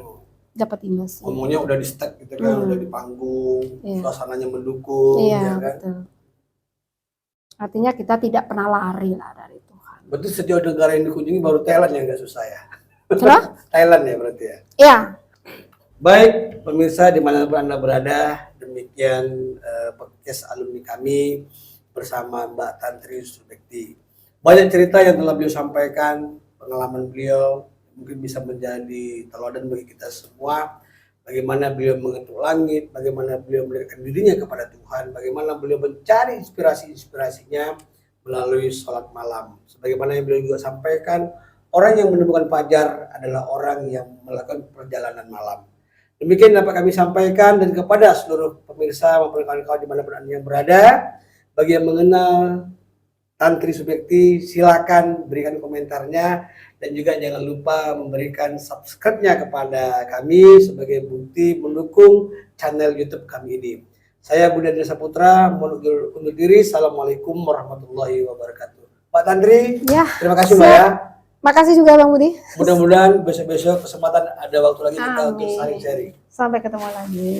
Speaker 2: dapat imbas.
Speaker 1: Ngomongnya udah di stack gitu kan, udah di panggung, suasananya mendukung.
Speaker 2: Iya, kan? Betul. Artinya kita tidak pernah lari lah dari Tuhan.
Speaker 1: Berarti sejauh negara yang dikunjungi baru Thailand yang nggak susah ya?
Speaker 2: Kenapa?
Speaker 1: Thailand ya berarti ya?
Speaker 2: Iya.
Speaker 1: Baik, pemirsa dimanapun Anda berada, demikian podcast alumni kami bersama Mbak Tantri Surbekti. Banyak cerita yang telah beliau sampaikan, pengalaman beliau, mungkin bisa menjadi teladan bagi kita semua. Bagaimana beliau mengetuk langit, bagaimana beliau mendekatkan dirinya kepada Tuhan, bagaimana beliau mencari inspirasi-inspirasinya melalui sholat malam. Sebagaimana yang beliau juga sampaikan, orang yang menemukan fajar adalah orang yang melakukan perjalanan malam. Demikian dapat kami sampaikan, dan kepada seluruh pemirsa maupun kawan-kawan dimanapun Anda berada, bagi yang mengenal Tantri Subekti, silakan berikan komentarnya, dan juga jangan lupa memberikan subscribe-nya kepada kami sebagai bukti mendukung channel YouTube kami ini. Saya Budi Andreas Saputra, mohon undur diri. Assalamualaikum warahmatullahi wabarakatuh. Pak Tantri,
Speaker 2: Ya,
Speaker 1: terima kasih Mbak ya.
Speaker 2: makasih juga Bang Budi.
Speaker 1: Mudah-mudahan besok-besok kesempatan ada waktu lagi kita untuk
Speaker 2: Amin.
Speaker 1: saling sharing.
Speaker 2: Sampai ketemu lagi.